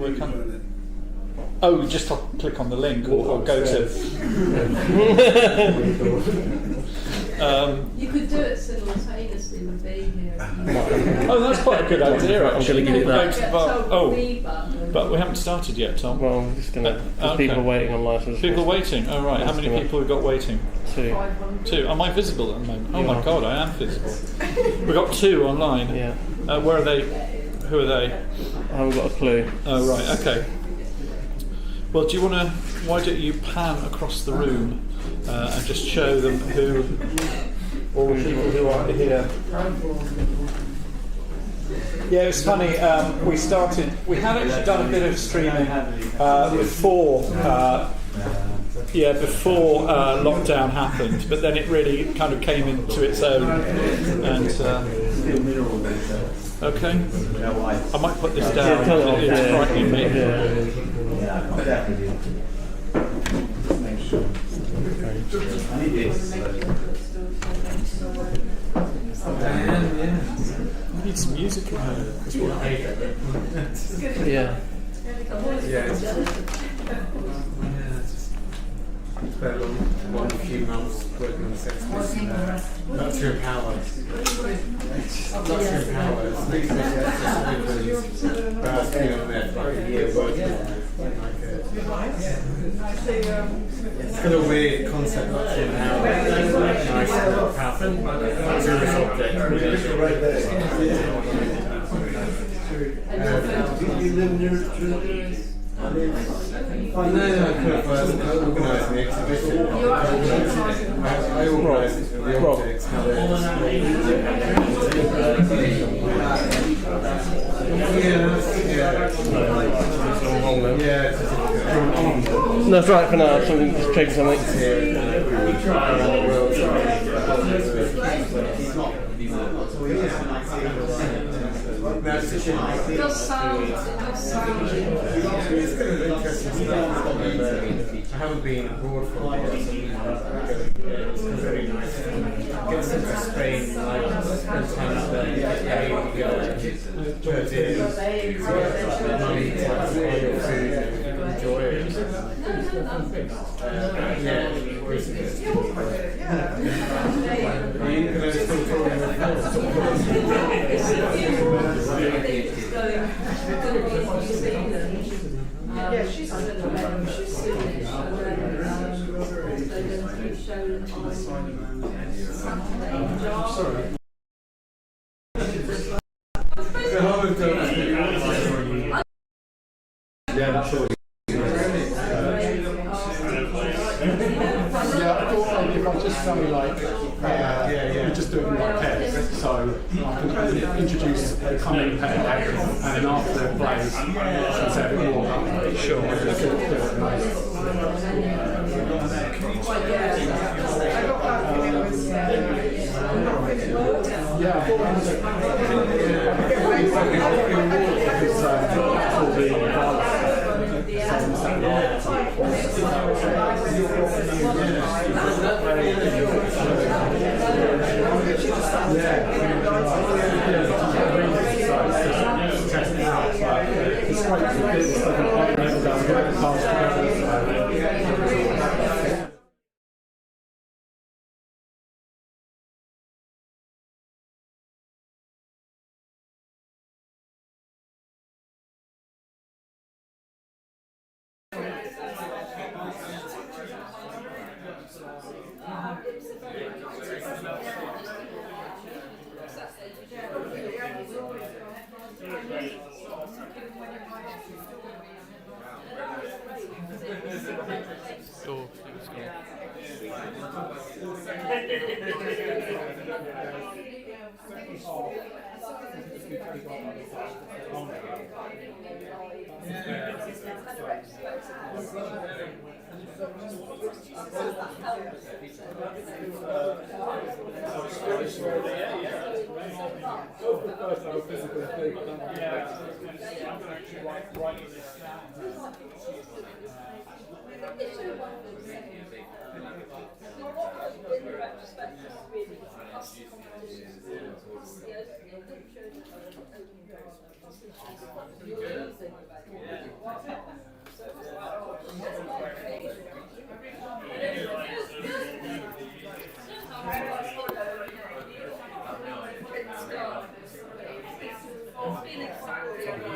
we're coming. Oh, just click on the link or go to. You could do it simultaneously with being here. Oh, that's quite a good idea, actually. I'm going to give it that. But we haven't started yet, Tom. Well, I'm just going to. There's people waiting online. So people waiting. Oh, right. How many people have got waiting? 2. 2. Am I visible at the moment? Oh my God, I am visible. We've got 2 online. Yeah. Where are they? Who are they? I haven't got a clue. Oh, right. Okay. Well, do you want to? Why don't you pan across the room and just show them all the people who are here? Yeah, it's funny. We had actually done a bit of streaming before lockdown happened, but then it really kind of came into its own. And okay, I might put this down. It's frightening me. I need some music in here as well. Yeah. Spent a few months working on the sex list. Not to empower. Not to empower. These are but I've been on there for like a year working on it. It's kind of a weird concept not to empower. Nice and powerful. Zero object. You live near No, I organised the exhibition. I organised the objects. No, that's right for now. Something, just check something. It does sound. It's kind of interesting stuff. I haven't been abroad for a while, so it's very nice. Get to Spain, like spend time out there, get paid, go per day, enjoy it. Yeah, are you going to still talk Yeah, she's soonish. Sorry. Yeah, that's sure. Yeah, I thought maybe if I just say like, we're just doing like pairs, so I can introduce the coming pair, and then after it plays, I can say a bit more about it. Sure. Yeah, I thought it was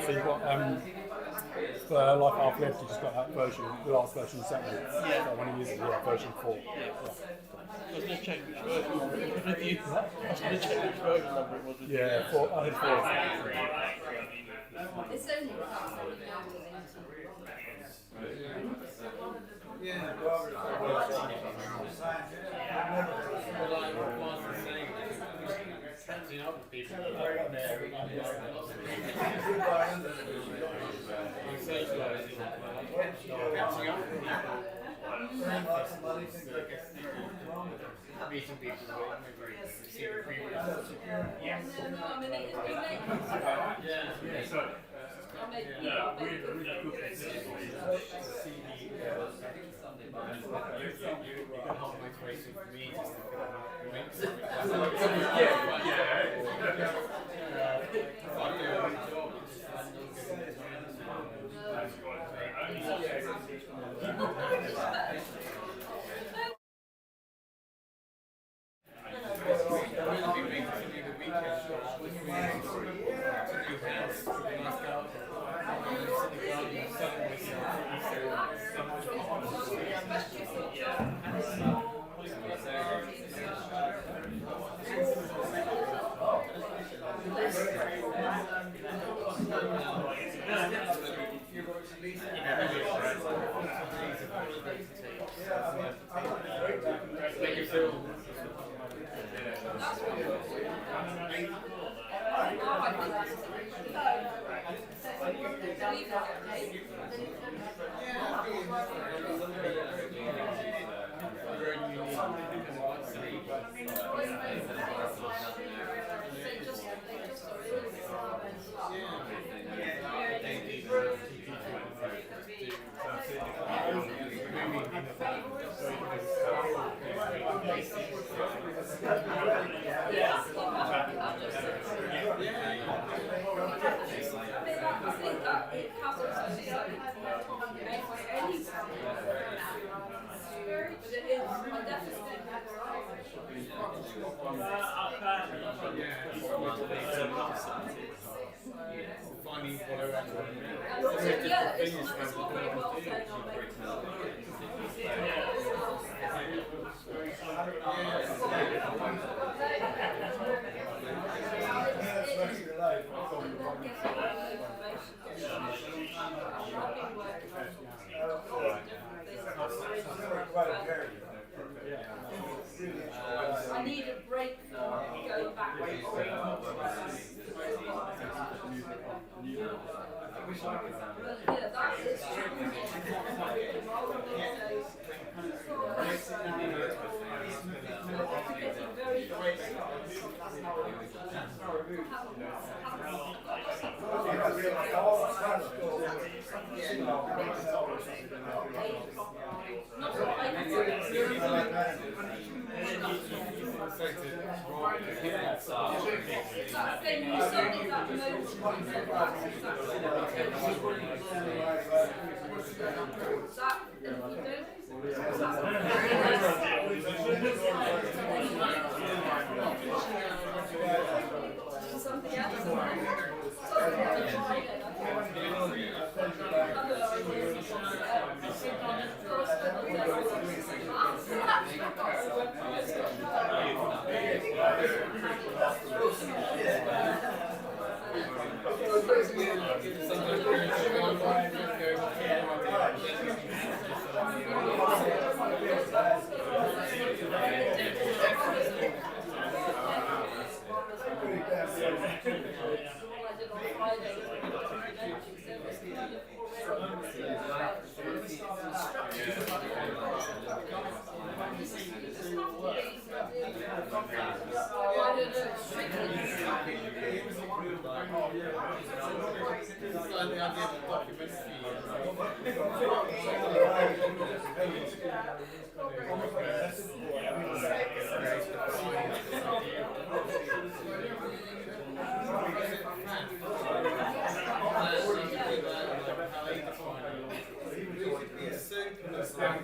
So you've got for Life After Left, you just got that version, the last version set. Yeah. So when you use it, version 4. I was going to check which version. I was going to check which version number it was. Yeah, 4. I think 4. It's only about 7 hours. Catching up with people. Meeting people, motivation for me just to make something. I need a break from going back. Yeah, that is something else. Before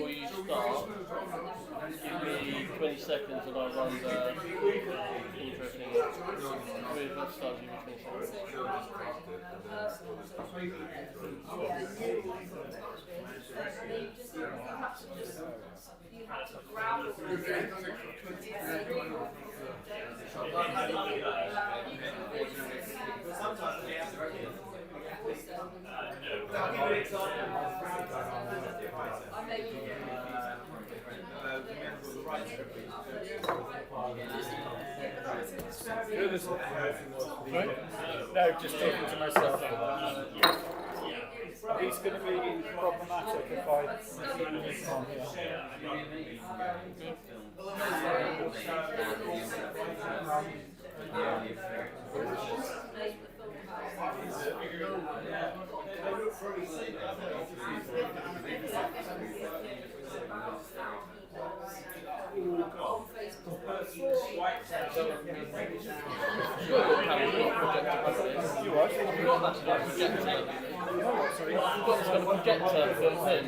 you start, give me 20 seconds and I'll run the intro thing. Wait, let's start, give me 20 seconds. You have to grab No, just talking to myself. It's going to be problematic if I leave on here.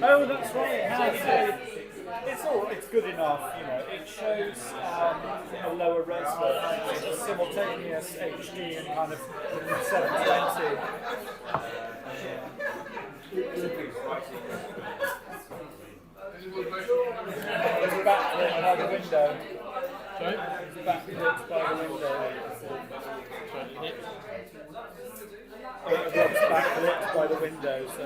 Oh, that's right. It's good enough, you know. It shows a lower res version, it's a simultaneous HD and kind of 720. It's backlit by the window. Sorry? It's backlit by the window. Rob's backlit by the window, so.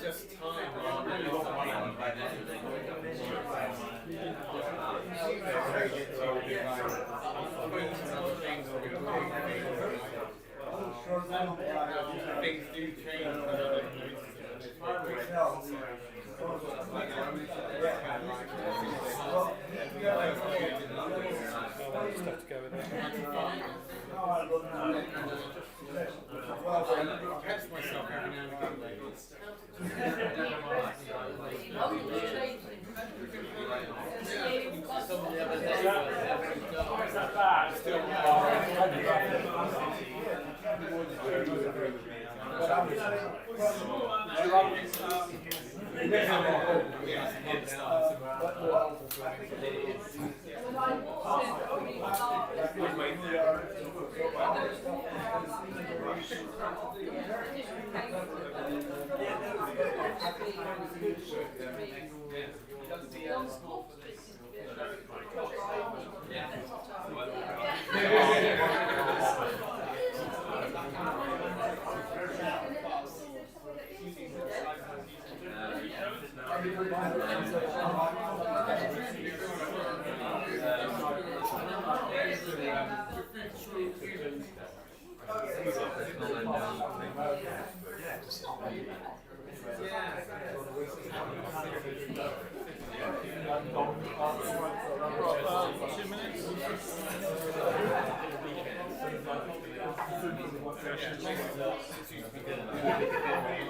Just time. Things do change. Just have to go with it. I catch myself every now and again like this.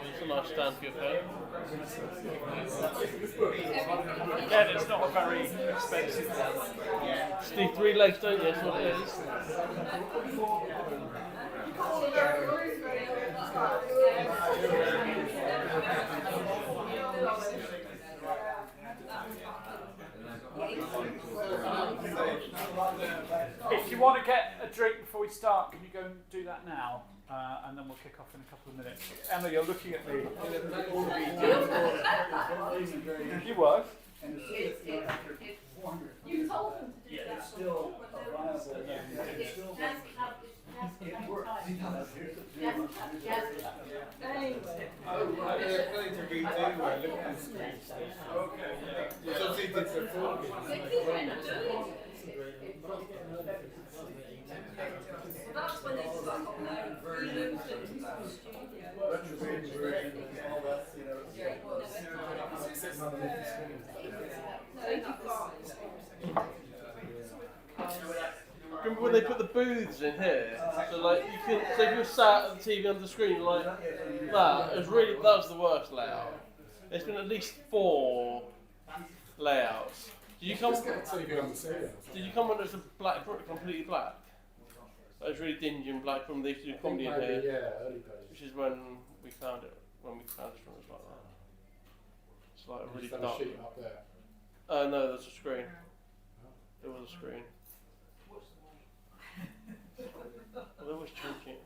It's a nice stand for your phone. Again, it's not a very expensive one. Just need 3 legs, don't you? That's what it is. If you want to get a drink before we start, can you go and do that now? And then we'll kick off in a couple of minutes. Emma, you're looking at me. You work. You told them to do that. Still a viable. It works. Anyway. They're playing to redo where I look at the screen. Okay, yeah. So they did before. That's when when they put the booths in here, so like you could, so if you're sat at the TV on the screen like that, it was really, that was the worst layout. There's been at least 4 layouts. Did you come? Just get a TV on the ceiling. Did you come when it was a black, completely black? It was really dingy and black when they used to do comedy in here. Yeah, early days. Which is when we found it. When we found this room, it was like that. It's like a really Just had a dark. sheet up there. No, there's a screen. There was a screen. Well, they always change it.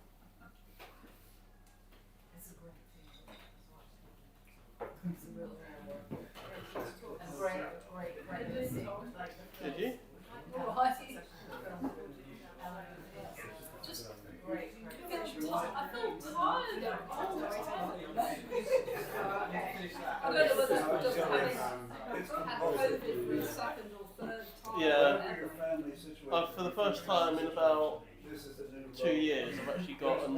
Did you? Just I feel tired all the time. I don't know whether it's just having had COVID for a second or third time. Yeah. Your family situation. For the first time in about 2 years, I've actually got a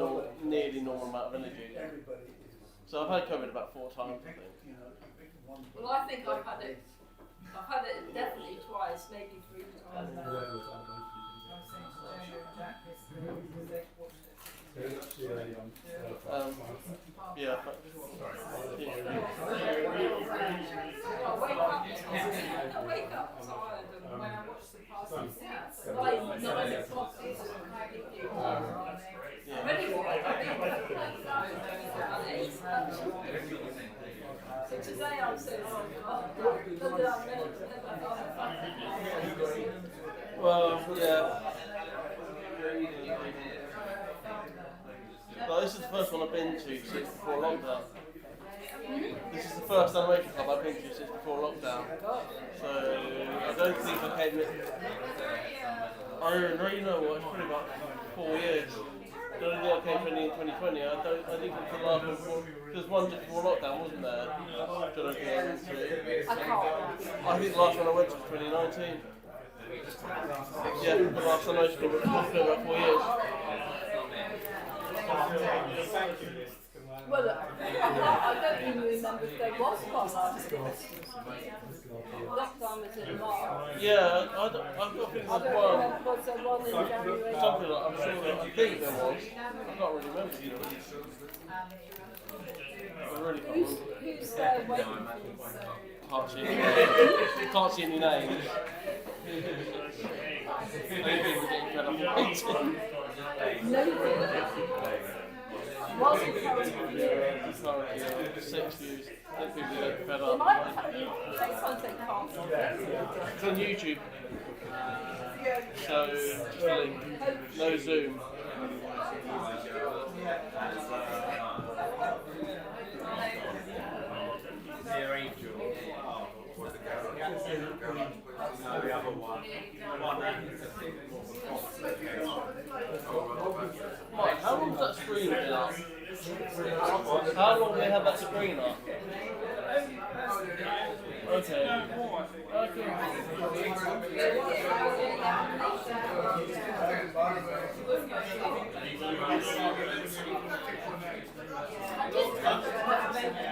nearly normal amount of energy. Everybody is, So I've had COVID about 4 times, I think. you know, you pick one. Well, I think I've had it definitely twice, maybe 3 times. Yeah. I wake up tired and when I watch the party, like 9 o'clock is I'm ready for it. So today I'm saying, oh God, but then I'm Well, yeah. Well, this is the first one I've been to since before lockdown. This is the first animation club I've been to since before lockdown. So I don't think I came in. I don't really know what, it's probably about 4 years. I don't think I came to any in 2020. I think it's the last one before, there's one just before lockdown, wasn't there? I don't think I went to. I can't. I think the last one I went to was 2019. Yeah, the last animation club was about 4 years. Well, I don't even remember if there was one last lockdown was in March. Yeah, I've got a feeling I there's don't one. remember, was there one in January? Something like, I'm sure that, I think there was. I can't really remember. I really can't remember. Who's there waiting for Can't see any names. Maybe people getting fed up with waiting. Nobody. Wasn't Currently, 6 views. I think people get fed They up. might sometimes they can't. It's on YouTube. So, just a link. No Zoom. Mike, how long has that screen been up? How long have they had that screen up? Okay. I did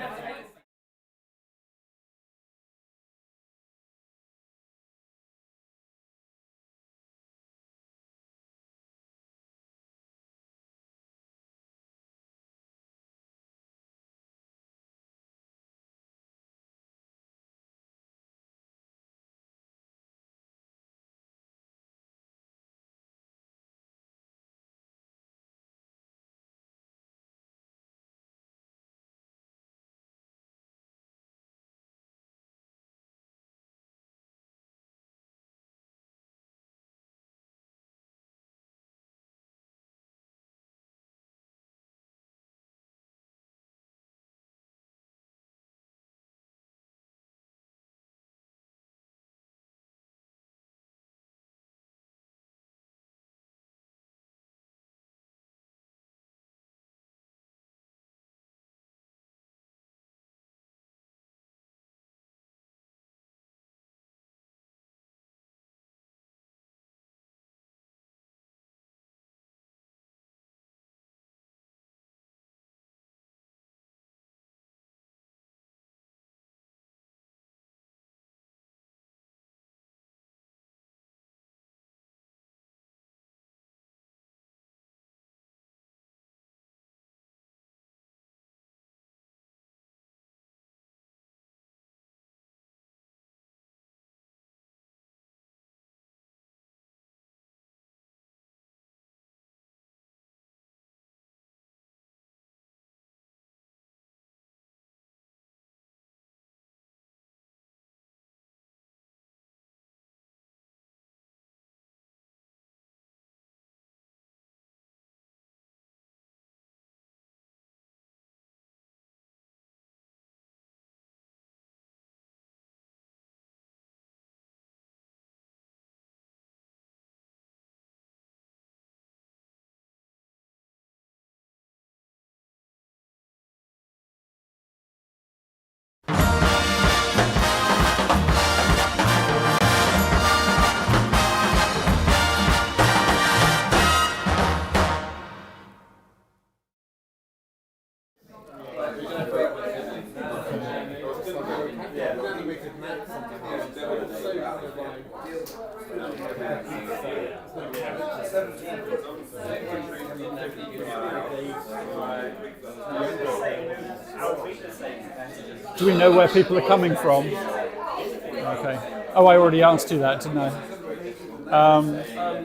Do we know where people are coming from? Okay. Oh, I already asked you that, didn't I?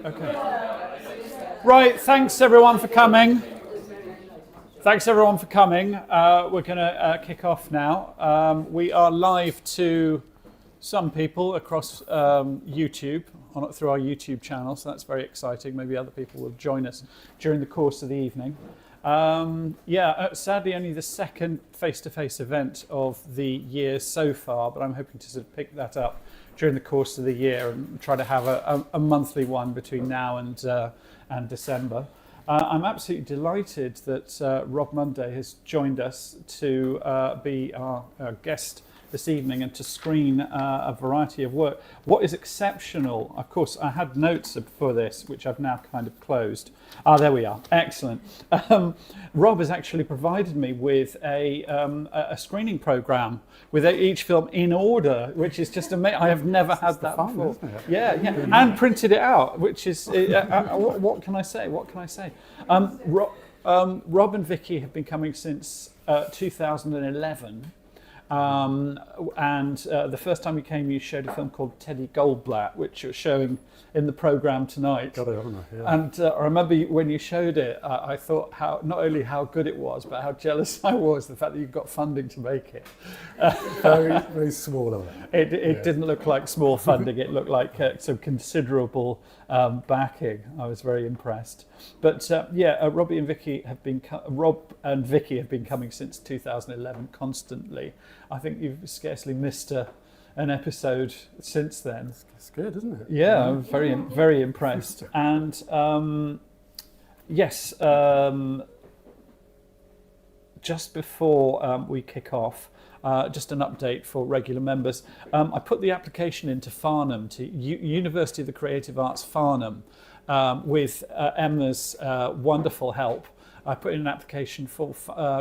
Okay. Right, thanks everyone for coming. Thanks everyone for coming. We're going to kick off now. We are live to some people across YouTube, through our YouTube channel, so that's very exciting. Maybe other people will join us during the course of the evening. Sadly only the second face-to-face event of the year so far, but I'm hoping to sort of pick that up during the course of the year and try to have a monthly one between now and December. I'm absolutely delighted that Rob Munday has joined us to be our guest this evening and to screen a variety of work. What is exceptional, of course, I had notes for this, which I've now kind of closed. There we are. Excellent. Rob has actually provided me with a screening program with each film in order, which is just amazing. I have never had that before. Isn't it? Yeah, and printed it out, which is what can I say? What can I say? Rob and Vicky have been coming since 2011. The first time you came, you showed a film called Teddy Goldblatt, which you're showing in the programme tonight. Got it, haven't I? Yeah. And I remember when you showed it, I thought not only how good it was, but how jealous I was the fact that you got funding to make it. Very, very small of it. It didn't look like small funding; it looked like some considerable backing. I was very impressed. But Rob and Vicky have been coming since 2011 constantly. I think you've scarcely missed an episode since then. It's good, isn't it? Yeah, I'm very, very impressed. And just before we kick off, just an update for regular members. I put the application into Farnham, to University of the Creative Arts Farnham, with Emma's wonderful help. I put in an application for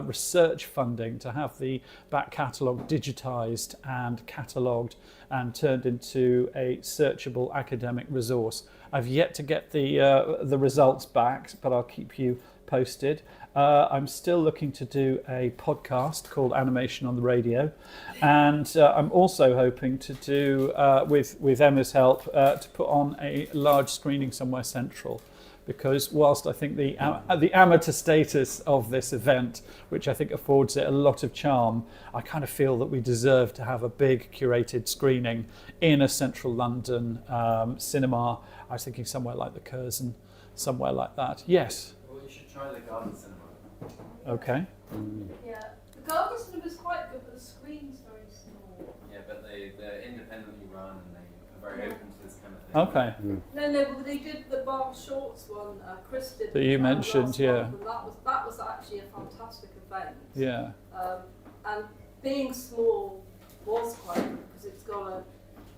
research funding to have the back catalogue digitised and catalogued and turned into a searchable academic resource. I've yet to get the results back, but I'll keep you posted. I'm still looking to do a podcast called Animation on the Radio, and I'm also hoping to do, with Emma's help, to put on a large screening somewhere central. Because whilst I think the amateur status of this event, which I think affords it a lot of charm, I kind of feel that we deserve to have a big curated screening in a central London cinema. I was thinking somewhere like the Curzon, somewhere like that. Yes? Well, you should try the Garden Cinema. Okay. Yeah, the Garden Cinema is quite good, but the screen's very small. Yeah, but they're independently run and they are very open to this kind of thing. Okay. No, but they did the Bar Shorts one. Chris did That you mentioned, last yeah. month, and that was actually a fantastic event. Yeah. And being small was quite good because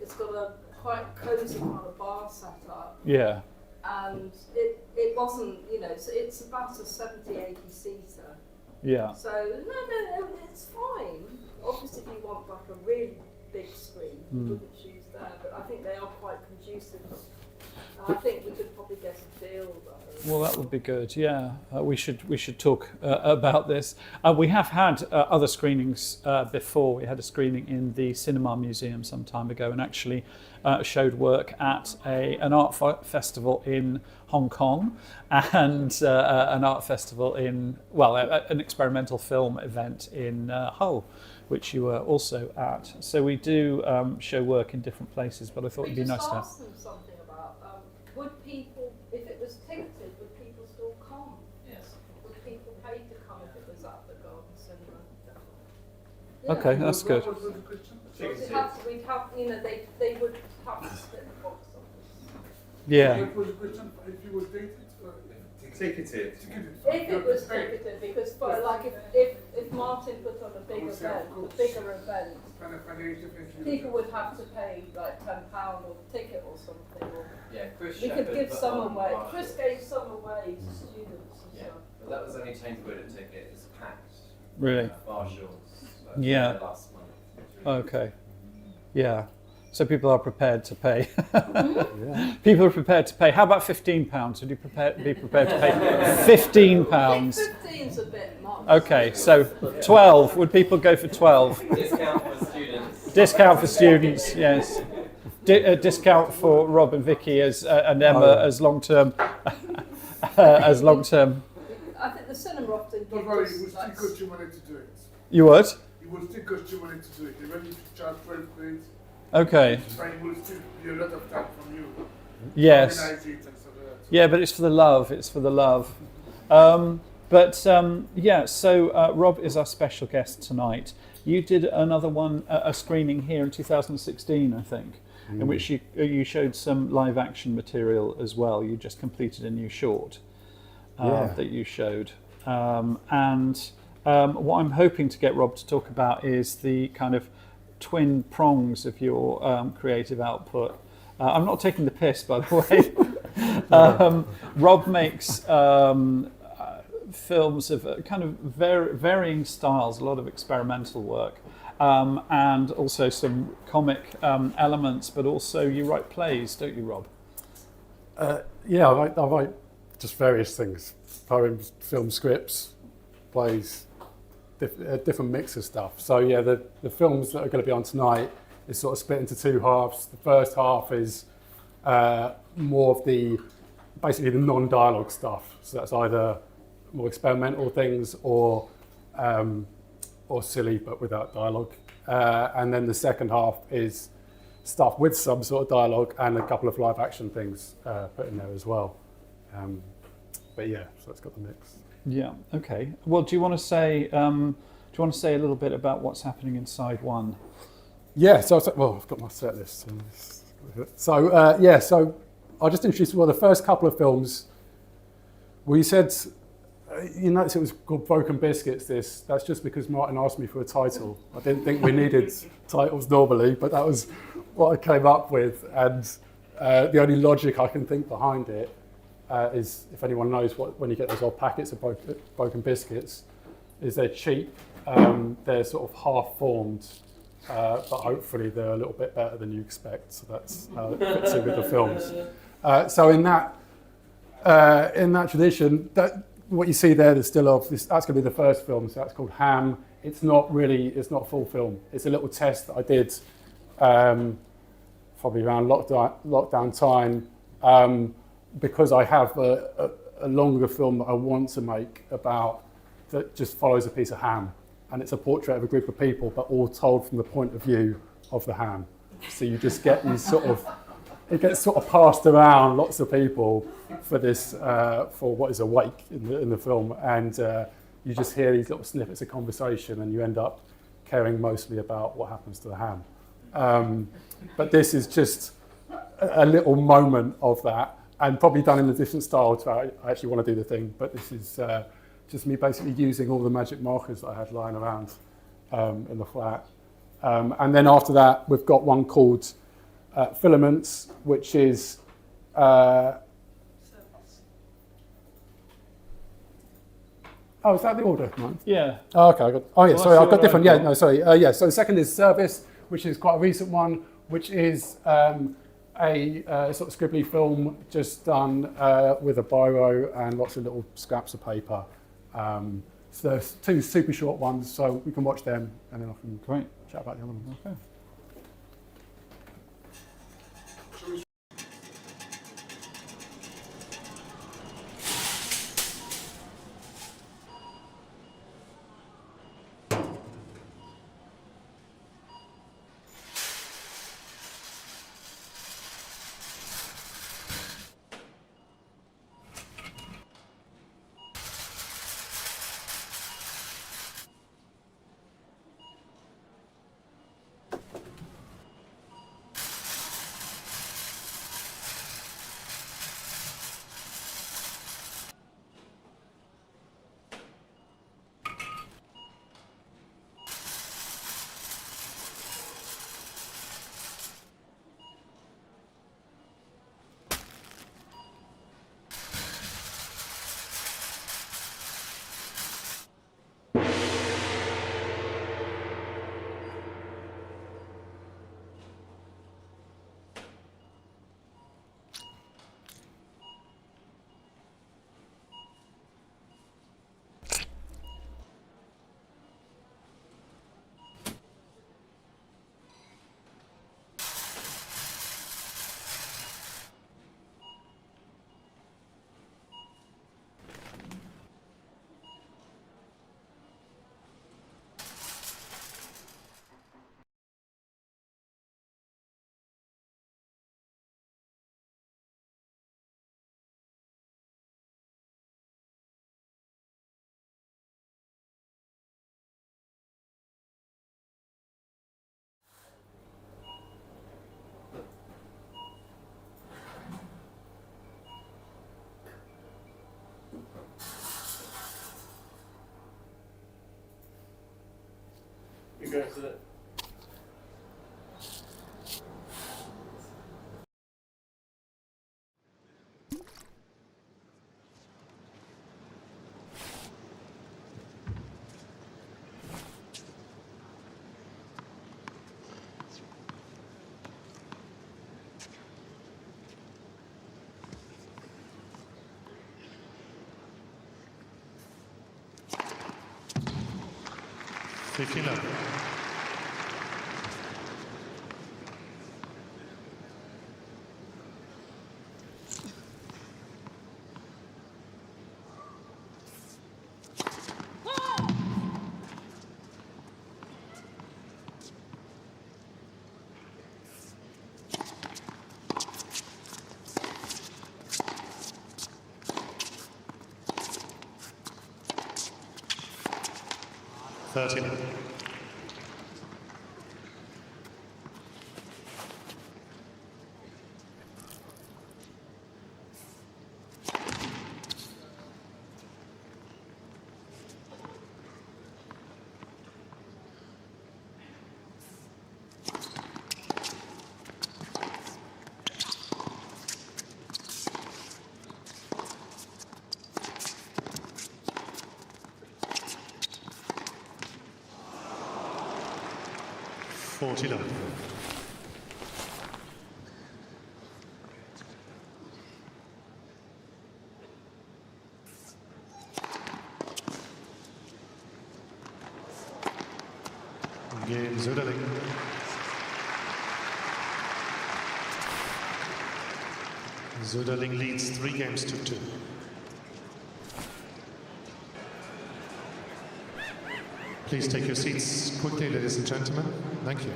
it's got a quite cosy kind of bar setup. Yeah. And it wasn't, so it's about a 70-80 seater. Yeah. So no, it's fine. Obviously, if you want like a really big screen, you wouldn't choose that. But I think they are quite conducive. I think we could probably get a deal though. Well, that would be good. Yeah, we should talk about this. We have had other screenings before. We had a screening in the Cinema Museum some time ago, and actually showed work at an art festival in Hong Kong, and an art festival in an experimental film event in Hull, which you were also at. So we do show work in different places, but I thought it'd be nice to have. Ask them something about would people, if it was ticketed, would people still come? Yes. Would people pay to come if it was at the Garden Cinema? Okay, that's good. We'd have, they would have to split the box office. Yeah. What was the question? If you were dated? Ticketed. If it was ticketed, because if Martin put on a big event, a bigger event, people would have to pay like £10 or ticket or something. Or Yeah, Chris we could Shepherd give put some on away. Bar Chris Shorts. gave some away to students and Yeah, stuff. but that was only £10 a ticket. It's packed. Really? Bar Shorts. Yeah. Last month. Okay. Yeah. So people are prepared to pay. People are prepared to pay. How about £15? Would you be prepared to pay £15? 15's a bit much. Okay, so 12. Would people go for 12? Discount for students. Discount for students, yes. Discount for Rob and Vicky and Emma as long-term. As long-term. I think the cinema often Don't gives worry, us it will still like, cost you money to do it. You would? It will still cost you money to do it. Even if you charge 12 quid, Okay. it will still be a lot of time from you. Yes. Organize it and stuff like that. Yeah, but it's for the love. It's for the love. So Rob is our special guest tonight. You did another one, a screening here in 2016, I think, in which you showed some live action material as well. You just completed a new short that you showed. What I'm hoping to get Rob to talk about is the kind of twin prongs of your creative output. I'm not taking the piss, by the way. Rob makes films of kind of varying styles, a lot of experimental work, and also some comic elements, but also you write plays, don't you, Rob? Yeah, I write just various things: poems, film scripts, plays, different mix of stuff. So yeah, the films that are going to be on tonight is sort of split into two halves. The first half is more of basically the non-dialogue stuff. So that's either more experimental things or silly but without dialogue. And then the second half is stuff with some sort of dialogue and a couple of live action things put in there as well. But yeah, so it's got the mix. Yeah. Okay. Well, do you want to say a little bit about what's happening in side one? Yeah. So I've got my set list. So I'll just introduce the first couple of films. We said. You notice it was called Broken Biscuits, that's just because Martin asked me for a title. I didn't think we needed titles normally, but that was what I came up with. And the only logic I can think behind it is, if anyone knows when you get those old packets of Broken Biscuits, is they're cheap, they're sort of half-formed, but hopefully they're a little bit better than you expect. So that's how it fits in with the films. So in that tradition, what you see there, that's going to be the first film, so that's called Ham. It's not a full film. It's a little test that I did probably around lockdown time, because I have a longer film that I want to make that just follows a piece of ham. And it's a portrait of a group of people, but all told from the point of view of the ham. So you just get these it gets sort of passed around lots of people for what is awake in the film, and you just hear these little snippets of conversation, and you end up caring mostly about what happens to the ham. But this is just a little moment of that, and probably done in a different style to how I actually want to do the thing. But this is just me basically using all the magic markers that I had lying around in the flat. And then after that, we've got one called Filaments, which is is that the order, Mike? Yeah. Oh, okay. Well, sorry, I've got what different. I've Yeah, got. no, sorry. So the second is Service, which is quite a recent one, which is a sort of scribbly film just done with a biro and lots of little scraps of paper. So there's two super short ones, so we can watch them, and then I can chat about the other one. Okay. regretted it. Game Söderling. Söderling leads 3 games to 2. Please take your seats quickly, ladies and gentlemen. Thank you.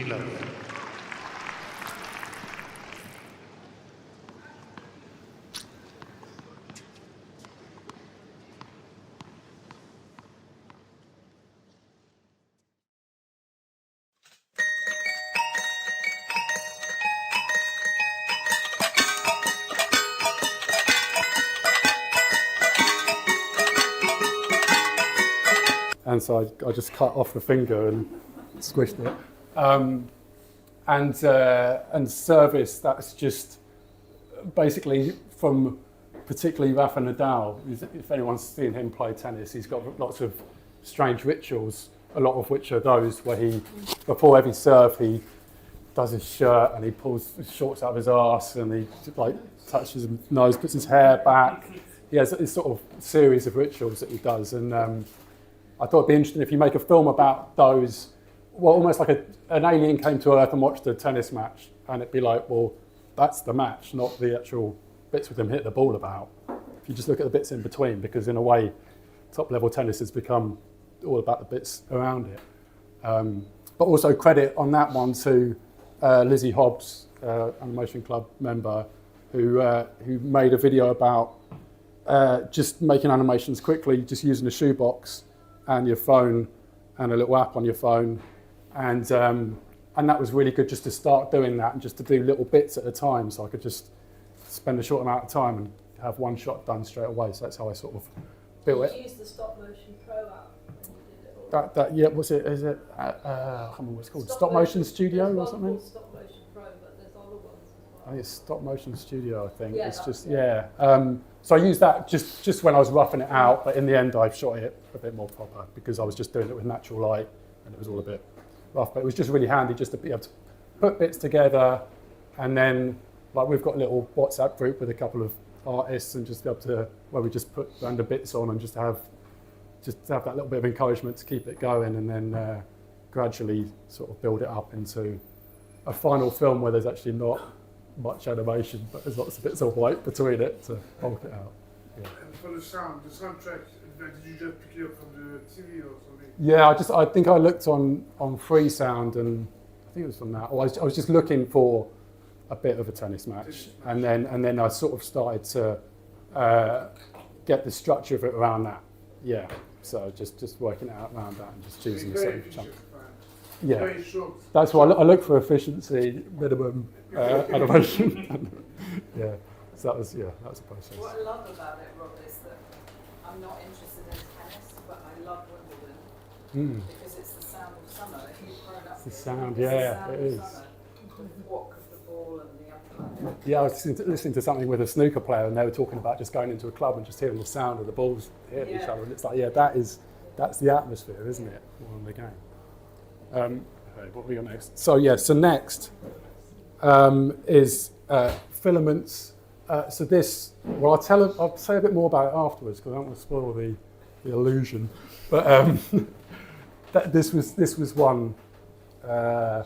Love. And so I just cut off the finger and squished it. And service, that's just basically from particularly Rafa Nadal. If anyone's seen him play tennis, he's got lots of strange rituals, a lot of which are those where he, before every serve, he does his shirt and he pulls his shorts out of his arse and he like touches his nose, puts his hair back. He has this sort of series of rituals that he does. And I thought it'd be interesting if you make a film about those. Well, almost like an alien came to Earth and watched a tennis match, and it'd be like, well, that's the match, not the actual bits with him hit the ball about. If you just look at the bits in between, because in a way, top-level tennis has become all about the bits around it. But also credit on that one to Lizzie Hobbs, Animation Club member, who made a video about just making animations quickly, just using a shoebox and your phone and a little app on your phone. And that was really good just to start doing that and just to do little bits at a time, so I could just spend a short amount of time and have one shot done straight away. So that's how I sort of built it. You used the Stop Motion Pro app when you did it all. That yeah, what's it? Is it? I can't remember what it's called. Stop Motion Studio or something? There's Stop Motion Pro, but there's other ones as well. I think it's Stop Motion Studio. I think Yeah, it's just it. yeah. So I used that just when I was roughing it out, but in the end I shot it a bit more proper because I was just doing it with natural light and it was all a bit rough. But it was just really handy just to be able to put bits together, and then like we've got a little WhatsApp group with a couple of artists, and just be able to where we just put random bits on and just have that little bit of encouragement to keep it going, and then gradually sort of build it up into a final film where there's actually not much animation, but there's lots of bits of white between it to bulk it out. Yeah. And for the soundtrack, did you just pick it up from the TV or something? Yeah, I think I looked on Freesound, and I think it was from that. Or I was just looking for a bit of a tennis match, and then I sort of started to get the structure of it around that. Yeah. So just working it out around that and just choosing a certain chunk. Yeah. Very short. That's why I look for efficiency, minimum animation. Yeah. So that was the process. What I love about it, Rob, is that I'm not interested in tennis, but I love Wimbledon because it's the sound of summer. If you've grown up, It's the sound, it's yeah, the sound it of is. summer. The walk of the ball and the umpire. Yeah, I was listening to something with a snooker player, and they were talking about just going into a club and just hearing the sound of the balls hitting each other, and it's like, yeah, that's the atmosphere, isn't it, on the game. Okay, what we got next? So next is filaments. So this, well, I'll say a bit more about it afterwards because I don't want to spoil the illusion. But this was one. Where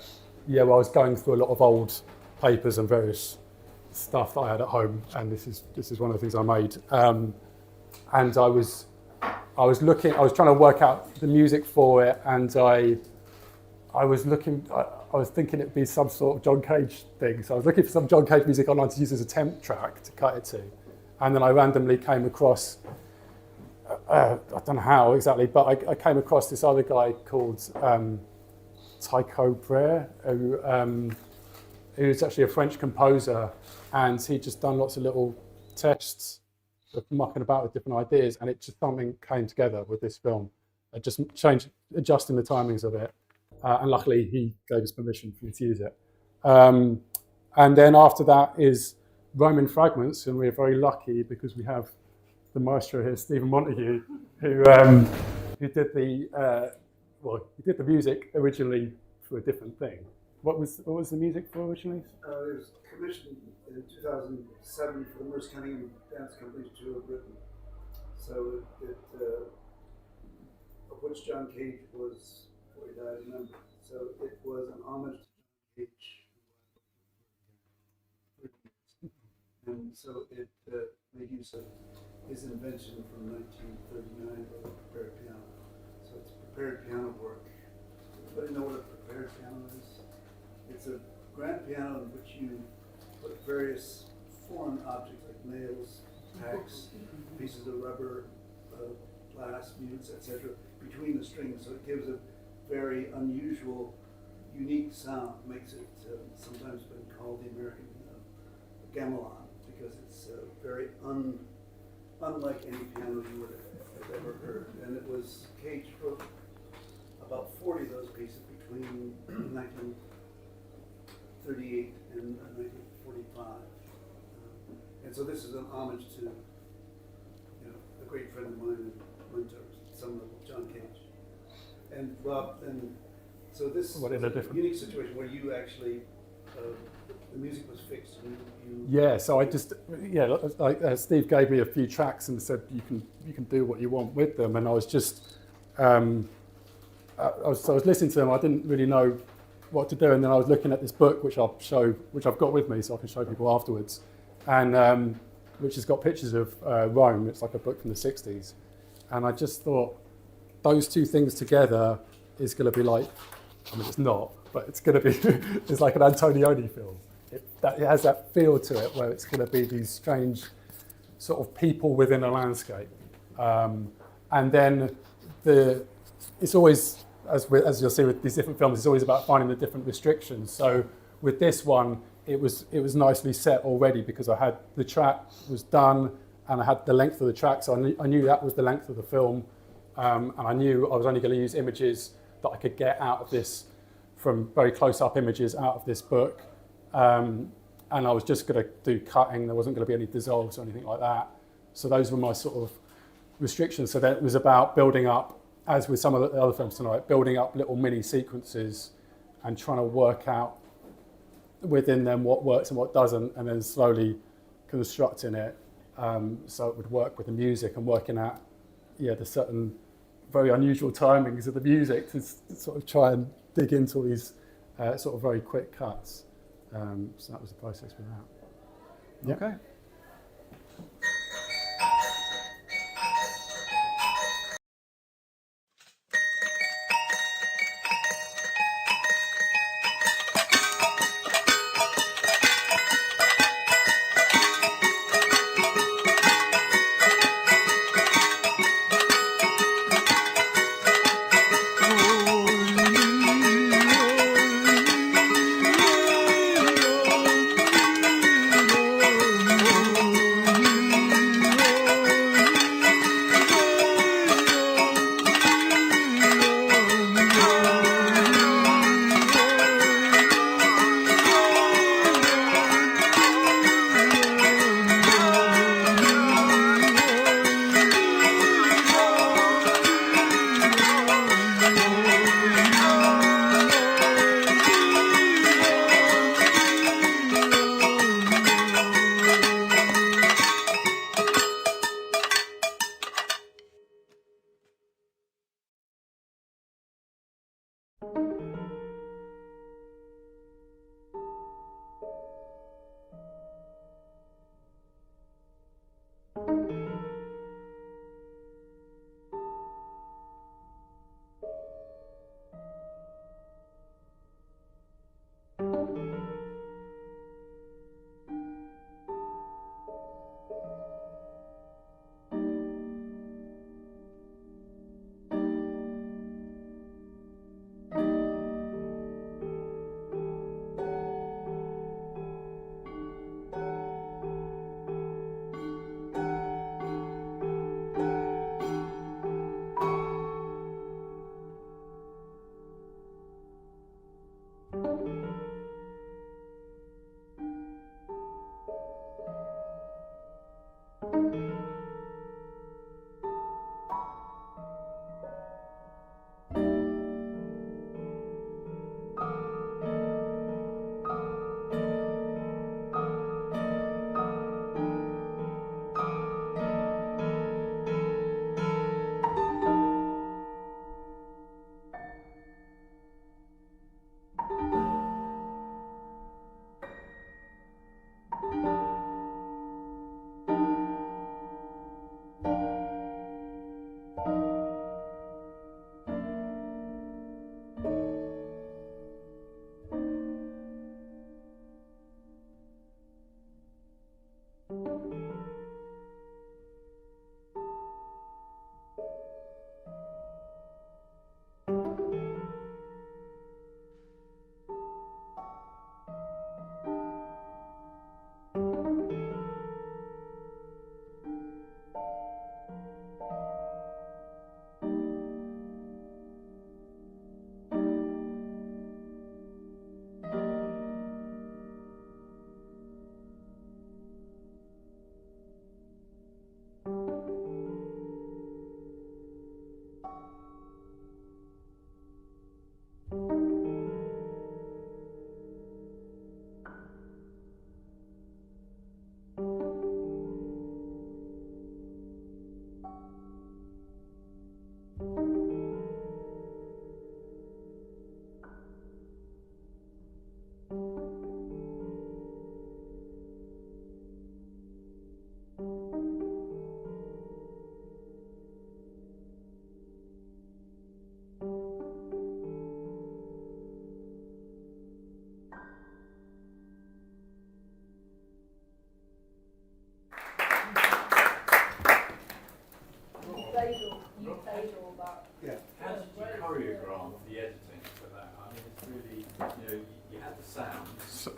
I was going through a lot of old papers and various stuff that I had at home, and this is one of the things I made. And I was trying to work out the music for it, and I was thinking it'd be some sort of John Cage thing. So I was looking for some John Cage music online to use as a temp track to cut it to. And then I randomly came across, I don't know how exactly, but I came across this other guy called Tycho Brahe, who's actually a French composer, and he'd just done lots of little tests of mucking about with different ideas, and it just something came together with this film. I just adjusting the timings of it. And luckily, he gave us permission for me to use it. And then after that is Roman Fragments, and we're very lucky because we have the maestro here, Stephen Montague, who did the music originally for a different thing. What was the music for originally? It was commissioned in 2007 for the Merce Cunningham Dance Company tour of Britain. So of which John Cage was. He died a member. So it was an homage to John Cage. And so it made use of his invention from 1939 of a prepared piano. So it's prepared piano work. Anybody know what a prepared piano is? It's a grand piano in which you put various foreign objects like nails, tacks, pieces of rubber, glass, mutes, etc. between the strings. So it gives a very unusual, unique sound. Makes it sometimes been called the American gamelan because it's very unlike any piano you would have ever heard. And it was Cage wrote about 40 of those pieces between 1938 and 1945. And so this is an homage to a great friend of mine and mentor, some of John Cage. And Rob, so this is a unique situation where you actually, the music was fixed. Yeah, so Steve gave me a few tracks and said you can do what you want with them, and I was just, I was listening to them. I didn't really know what to do, and then I was looking at this book which I've got with me, so I can show people afterwards, and which has got pictures of Rome. It's like a book from the 60s, and I just thought, those two things together is going to be like, I mean, it's not, but it's going to be, it's like an Antonioni film. It has that feel to it where it's going to be these strange sort of people within a landscape. And then it's always, as you'll see with these different films, it's always about finding the different restrictions. So with this one, it was nicely set already because I had the track was done and I had the length of the track, so I knew that was the length of the film. And I knew I was only going to use images that I could get out of this, from very close-up images out of this book. And I was just going to do cutting. There wasn't going to be any dissolves or anything like that. So those were my sort of restrictions. So then it was about building up, as with some of the other films tonight, building up little mini sequences and trying to work out within them what works and what doesn't, and then slowly constructing it so it would work with the music and working out the certain very unusual timings of the music to sort of try and dig into all these sort of very quick cuts. So that was the process with that. Yep. Okay.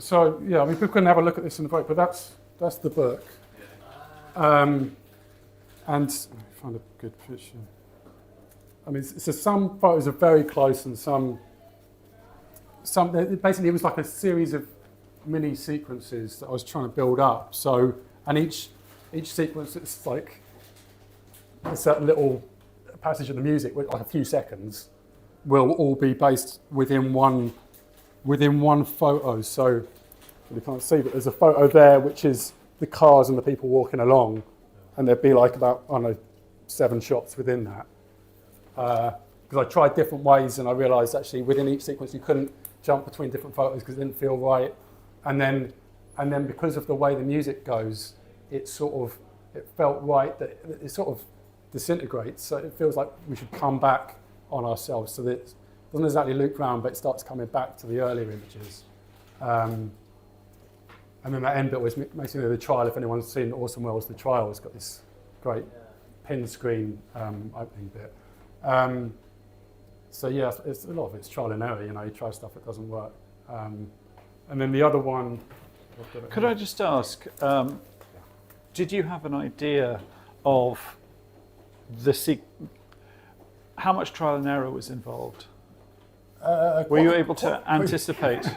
So yeah, I mean, people can have a look at this in the book, but that's the book. And let me find a good picture. I mean, so some photos are very close, and some basically it was like a series of mini sequences that I was trying to build up. So, and each sequence, it's like a certain little passage of the music, like a few seconds, will all be based within one photo. So you can't see, but there's a photo there which is the cars and the people walking along, and there'd be like about, I don't know, 7 shots within that. Because I tried different ways, and I realised actually within each sequence you couldn't jump between different photos because it didn't feel right. And then because of the way the music goes, it felt right that it sort of disintegrates. So it feels like we should come back on ourselves. So that it doesn't exactly loop round, but it starts coming back to the earlier images. And then that end bit was basically the trial. If anyone's seen Orson Welles' The Trial, it's got this great pin screen opening bit. So yeah, it's a lot of it's trial and error. You know, you try stuff that doesn't work. And then the other one. Could I just ask, did you have an idea of how much trial and error was involved? Were you able to anticipate?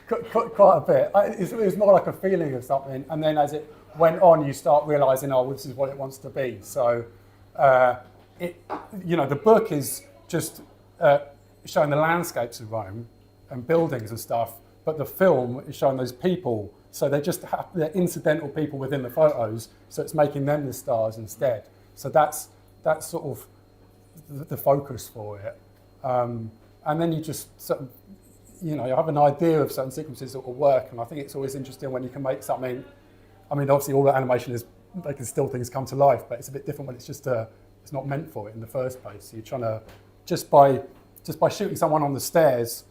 Quite a bit. It was more like a feeling of something, and then as it went on, you start realising, oh, this is what it wants to be. So, the book is just showing the landscapes of Rome and buildings and stuff, but the film is showing those people. So they're incidental people within the photos. So it's making them the stars instead. So that's sort of the focus for it. And then you just sort of, you have an idea of certain sequences that will work. And I think it's always interesting when you can make something. I mean, obviously all that animation is making still things come to life, but it's a bit different when it's just it's not meant for it in the first place. So you're trying to just by shooting someone on the stairs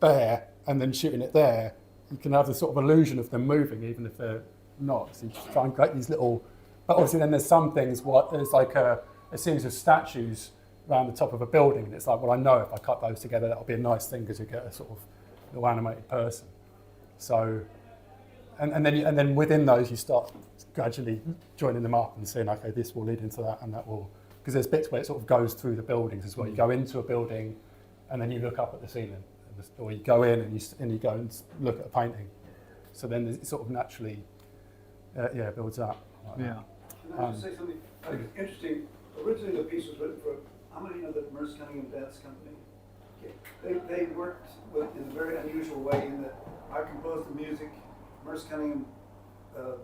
there and then shooting it there, you can have the sort of illusion of them moving even if they're not. So you just try and create these little. But obviously then there's some things. There's like a series of statues around the top of a building, and it's like, well, I know if I cut those together, that'll be a nice thing because you get a sort of little animated person. So, and then within those, you start gradually joining them up and saying, okay, this will lead into that, and that will, because there's bits where it sort of goes through the buildings as well. You go into a building, and then you look up at the ceiling, or you go in and you go and look at a painting. So then it sort of naturally, builds up. Yeah. Can I just say something interesting? Originally, the piece was written for, how many know the Merce Cunningham Dance Company? They worked in a very unusual way in that I composed the music, Merce Cunningham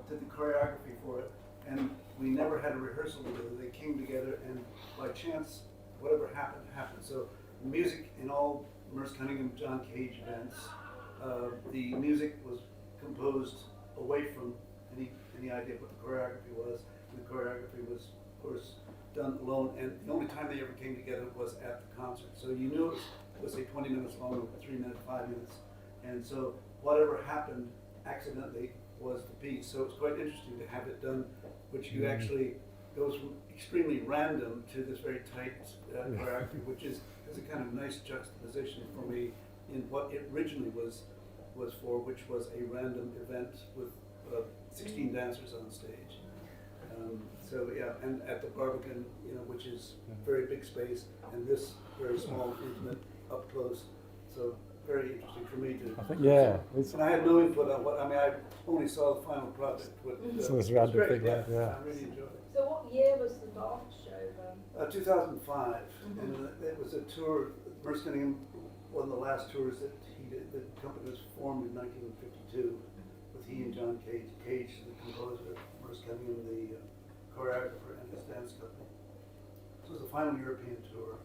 did the choreography for it, and we never had a rehearsal together. They came together, and by chance, whatever happened, happened. So the music in all Merce Cunningham, John Cage events, the music was composed away from any idea of what the choreography was. And the choreography was, of course, done alone, and the only time they ever came together was at the concert. So you knew it was, say, 20 minutes long, or 3 minutes, 5 minutes, and so whatever happened accidentally was the piece. So it's quite interesting to have it done, which you actually goes from extremely random to this very tight choreography, which is a kind of nice juxtaposition for me in what it originally was for, which was a random event with 16 dancers on stage. So yeah, and at the Barbican, which is very big space, and this very small, intimate, up close. So very interesting for me to. I think and I had no input on I only saw the final product. So it's random thing, yeah. I really enjoyed it. So what year was the dance show then? 2005, and it was a tour. Merce Cunningham, one of the last tours that he did. The company was formed in 1952 with he and John Cage. Cage, the composer, Merce Cunningham, the choreographer, and his dance company. This was the final European tour,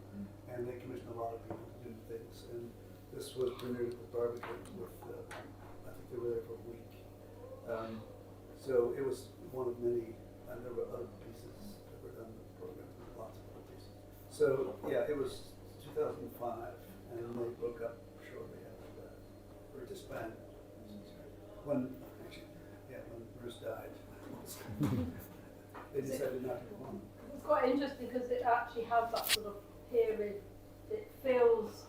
and they commissioned a lot of people to do things. And this was premiered at the Barbican with, I think they were there for a week. So it was one of many, and there were other pieces that were done in the program, lots of other pieces. So yeah, it was 2005, and they broke up shortly after that, or disbanded. When Merce died, they decided not to go on. It's quite interesting because it actually has that sort of period. It feels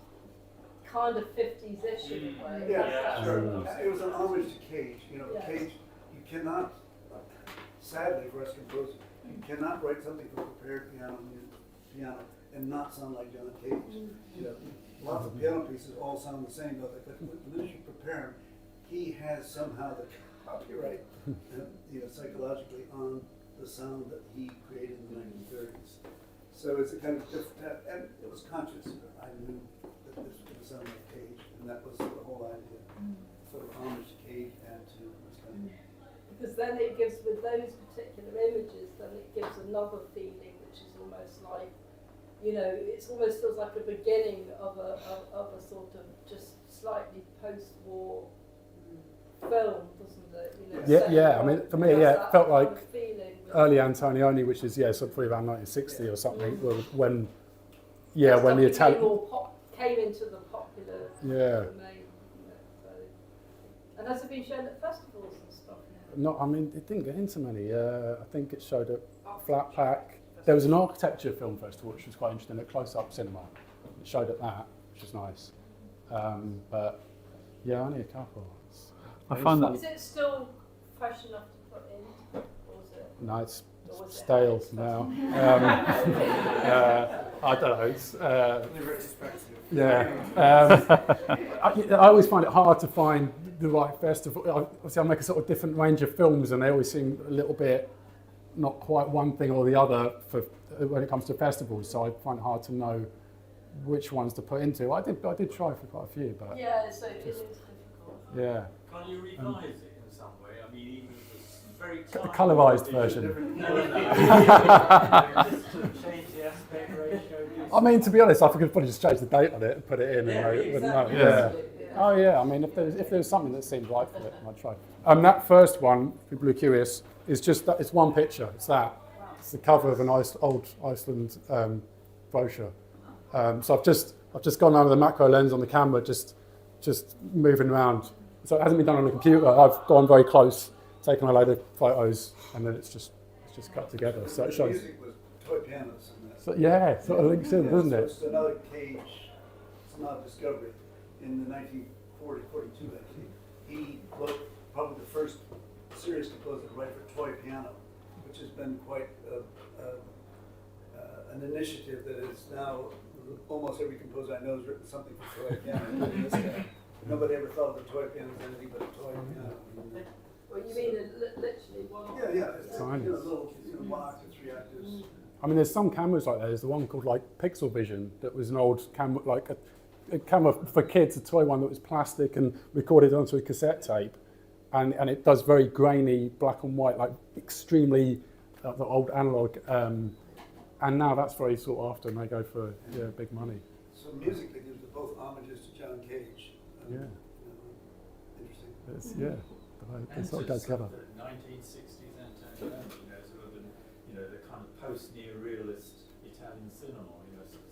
kind of 50s-ish in a way. Yeah, sure. It was an homage to Cage. You know, Yes. Cage, you cannot, sadly for us composers, you cannot write something for prepared piano and not sound like John Cage. You know, lots of piano pieces all sound the same, but when you prepare him, he has somehow the copyright, psychologically on the sound that he created in the 1930s. So it's a kind of different, and it was conscious. I knew that this would sound like Cage, and that was the whole idea. Sort of homage to Cage and to this kind of. Because then it gives, with those particular images, then it gives another feeling, which is almost like, it almost feels like a beginning of a sort of just slightly post-war film, doesn't it? Yeah. I mean, for me, it felt like feeling early Antonioni, which is sort of probably around 1960 or something, when the Italian came into the popular domain. So. And has it been shown at festivals and stuff? No, I mean, it didn't get into many. I think it showed at Flat Pack. There was an architecture film festival, which was quite interesting, at Close Up Cinema. It showed at that, which was nice. But yeah, only a couple. I find that. Is it still fresh enough to put in, or is it? No, it's stale now. I don't know. It's, I always find it hard to find the right festival. Obviously, I make a sort of different range of films, and they always seem a little bit not quite one thing or the other when it comes to festivals. So I find it hard to know which ones to put into. I did try for quite a few, but yeah, so it is difficult. Yeah. Can't you revise it in some way? I mean, even if it's very colorized version. Change the aspect ratio. I mean, to be honest, I could probably just change the date on it and put it in. Oh yeah. I mean, if there's something that seems right for it, I'd try. That first one, people who are curious, is just that. It's one picture. It's that. It's the cover of an old Iceland brochure. So I've just gone under the macro lens on the camera, just moving around. So it hasn't been done on a computer. I've gone very close, taken a load of photos, and then it's just cut together. So it shows. The music was toy pianos. So yeah, it sort of links in, doesn't it? It's another Cage. It's not a discovery. In the 1942, actually, he wrote probably the first serious composer to write for toy piano, which has been quite an initiative that is now almost every composer I know has written something for toy piano. Including this guy. Nobody ever thought of the toy piano as anything but a toy piano. Well, you mean literally one? Yeah. It's little, 1 octave, 3 octaves. I mean, there's some cameras like that. There's the one called like Pixel Vision that was an old camera, like a camera for kids, a toy one that was plastic and recorded onto a cassette tape, and it does very grainy black and white, like extremely the old analog. And now that's very sought after, and they go for big money. So musically, these are both homages to John Cage. Interesting. They sort of go together. 1960s Antonioni, sort of the kind of post-neorealist Italian cinema,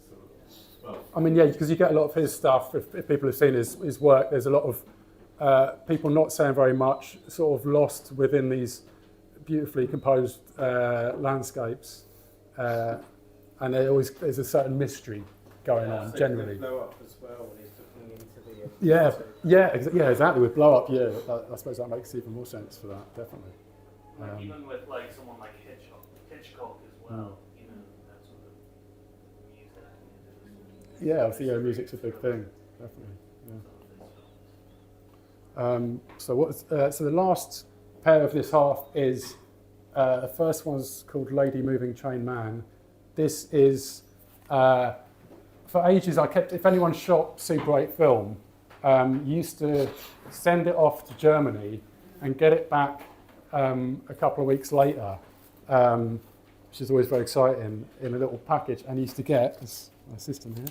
sort of. Well, I mean, because you get a lot of his stuff. If people have seen his work, there's a lot of people not saying very much, sort of lost within these beautifully composed landscapes, and there's a certain mystery going on generally. Blow up as well when he's looking into the exactly. With Blow Up, I suppose that makes even more sense for that, definitely. Even with like someone like Hitchcock as well, that sort of music. Yeah, obviously, music's a big thing, definitely. Yeah. So the last pair of this half is the first one's called Lady Moving Train Man. This is for ages. If anyone shot Super 8 film, used to send it off to Germany and get it back a couple of weeks later, which is always very exciting, in a little package. And you used to get, there's my system here,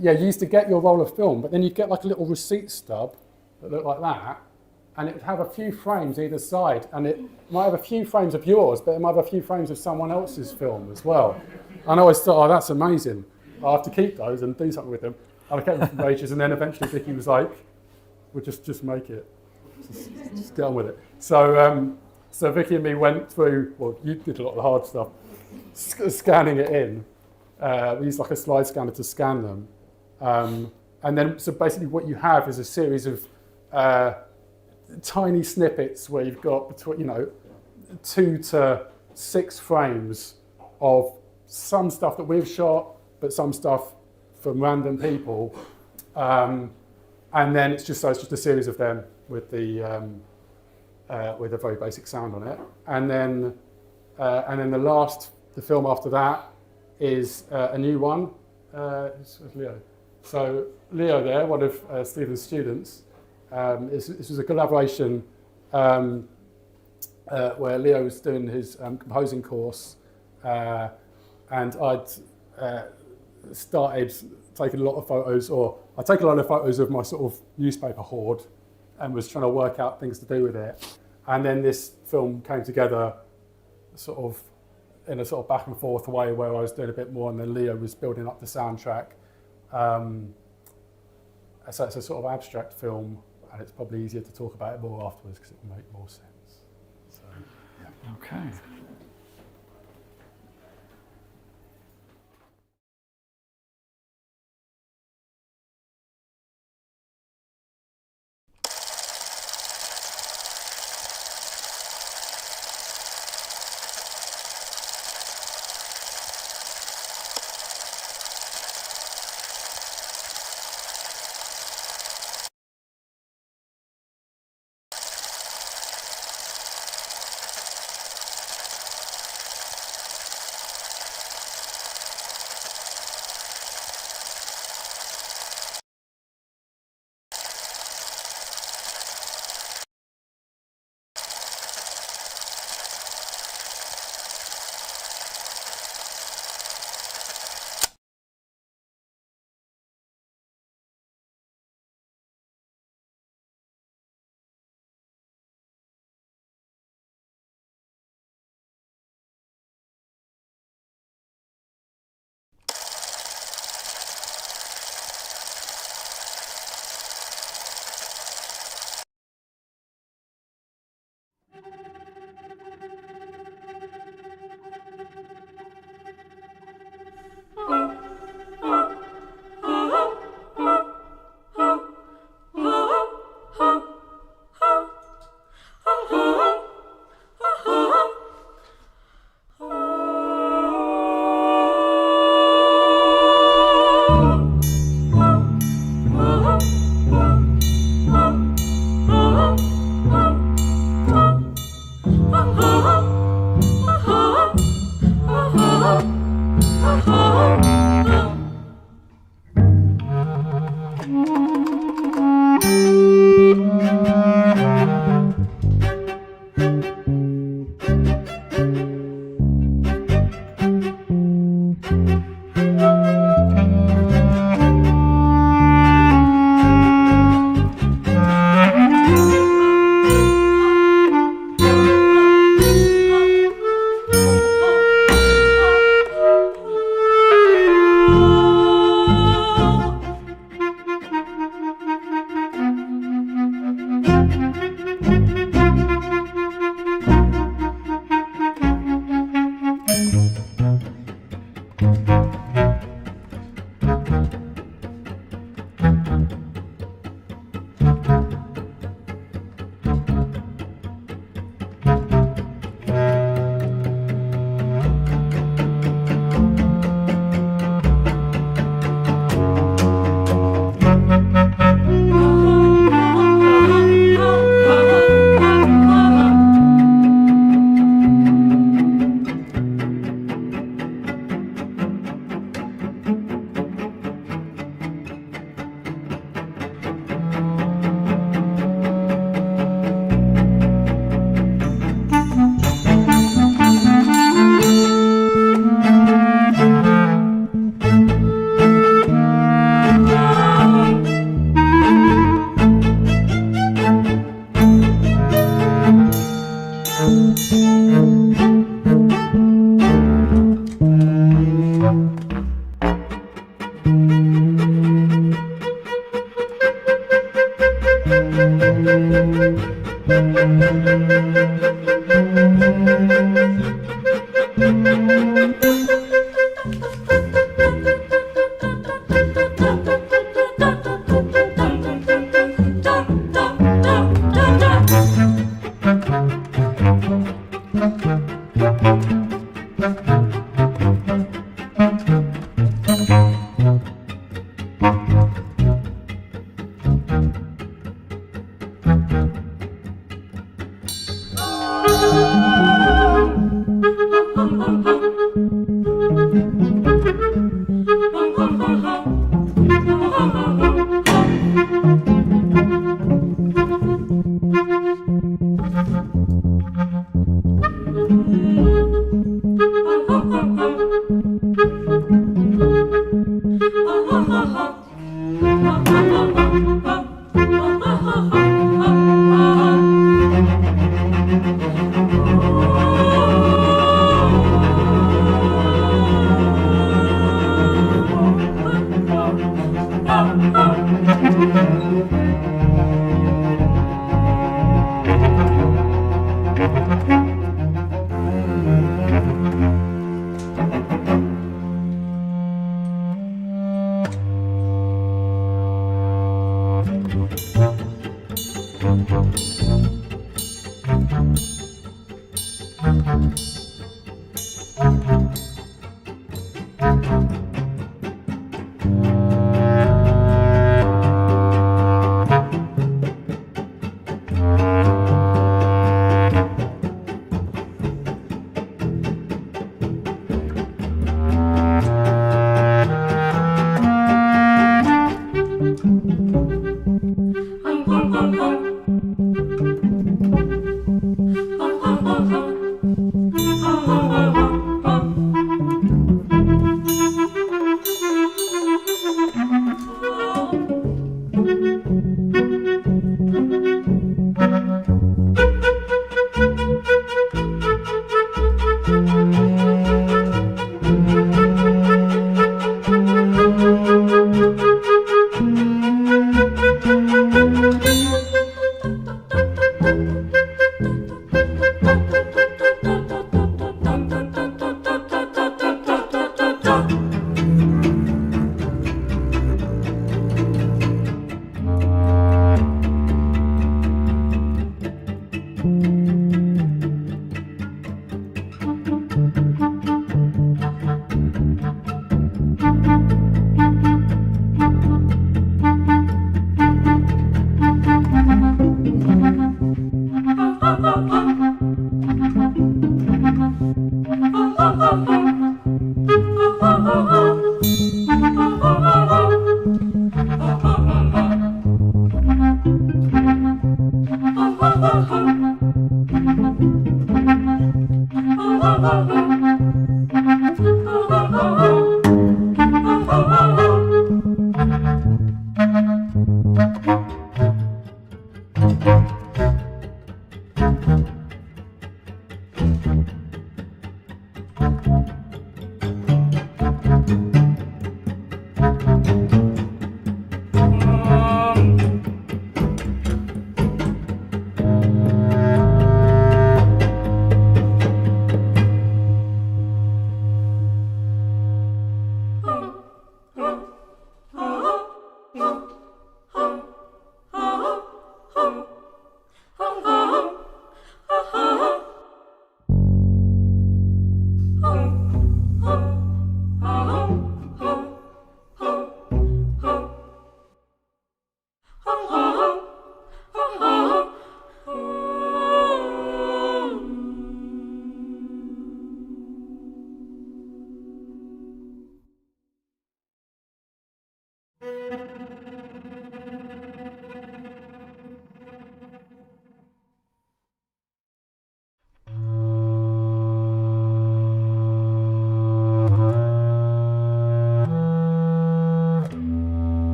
you used to get your roll of film, but then you'd get like a little receipt stub that looked like that, and it would have a few frames either side, and it might have a few frames of yours, but it might have a few frames of someone else's film as well. And I always thought, that's amazing. I have to keep those and do something with them. And I kept them for ages, and then eventually Vicky was like, we'll just make it. Just get on with it. So Vicky and me went through, you did a lot of the hard stuff, scanning it in. We used like a slide scanner to scan them. And then, so basically what you have is a series of tiny snippets where you've got between, 2 to 6 frames of some stuff that we've shot, but some stuff from random people. And then it's just a series of them with a very basic sound on it. And then the film after that is a new one. It's Leo. So Leo there, one of Stephen's students, this was a collaboration where Leo was doing his composing course, and I'd started taking a lot of photos, or I take a lot of photos of my sort of newspaper hoard, and was trying to work out things to do with it. And then this film came together sort of in a sort of back and forth way where I was doing a bit more, and then Leo was building up the soundtrack. So it's a sort of abstract film, and it's probably easier to talk about it more afterwards because it will make more sense. So, yeah. Okay.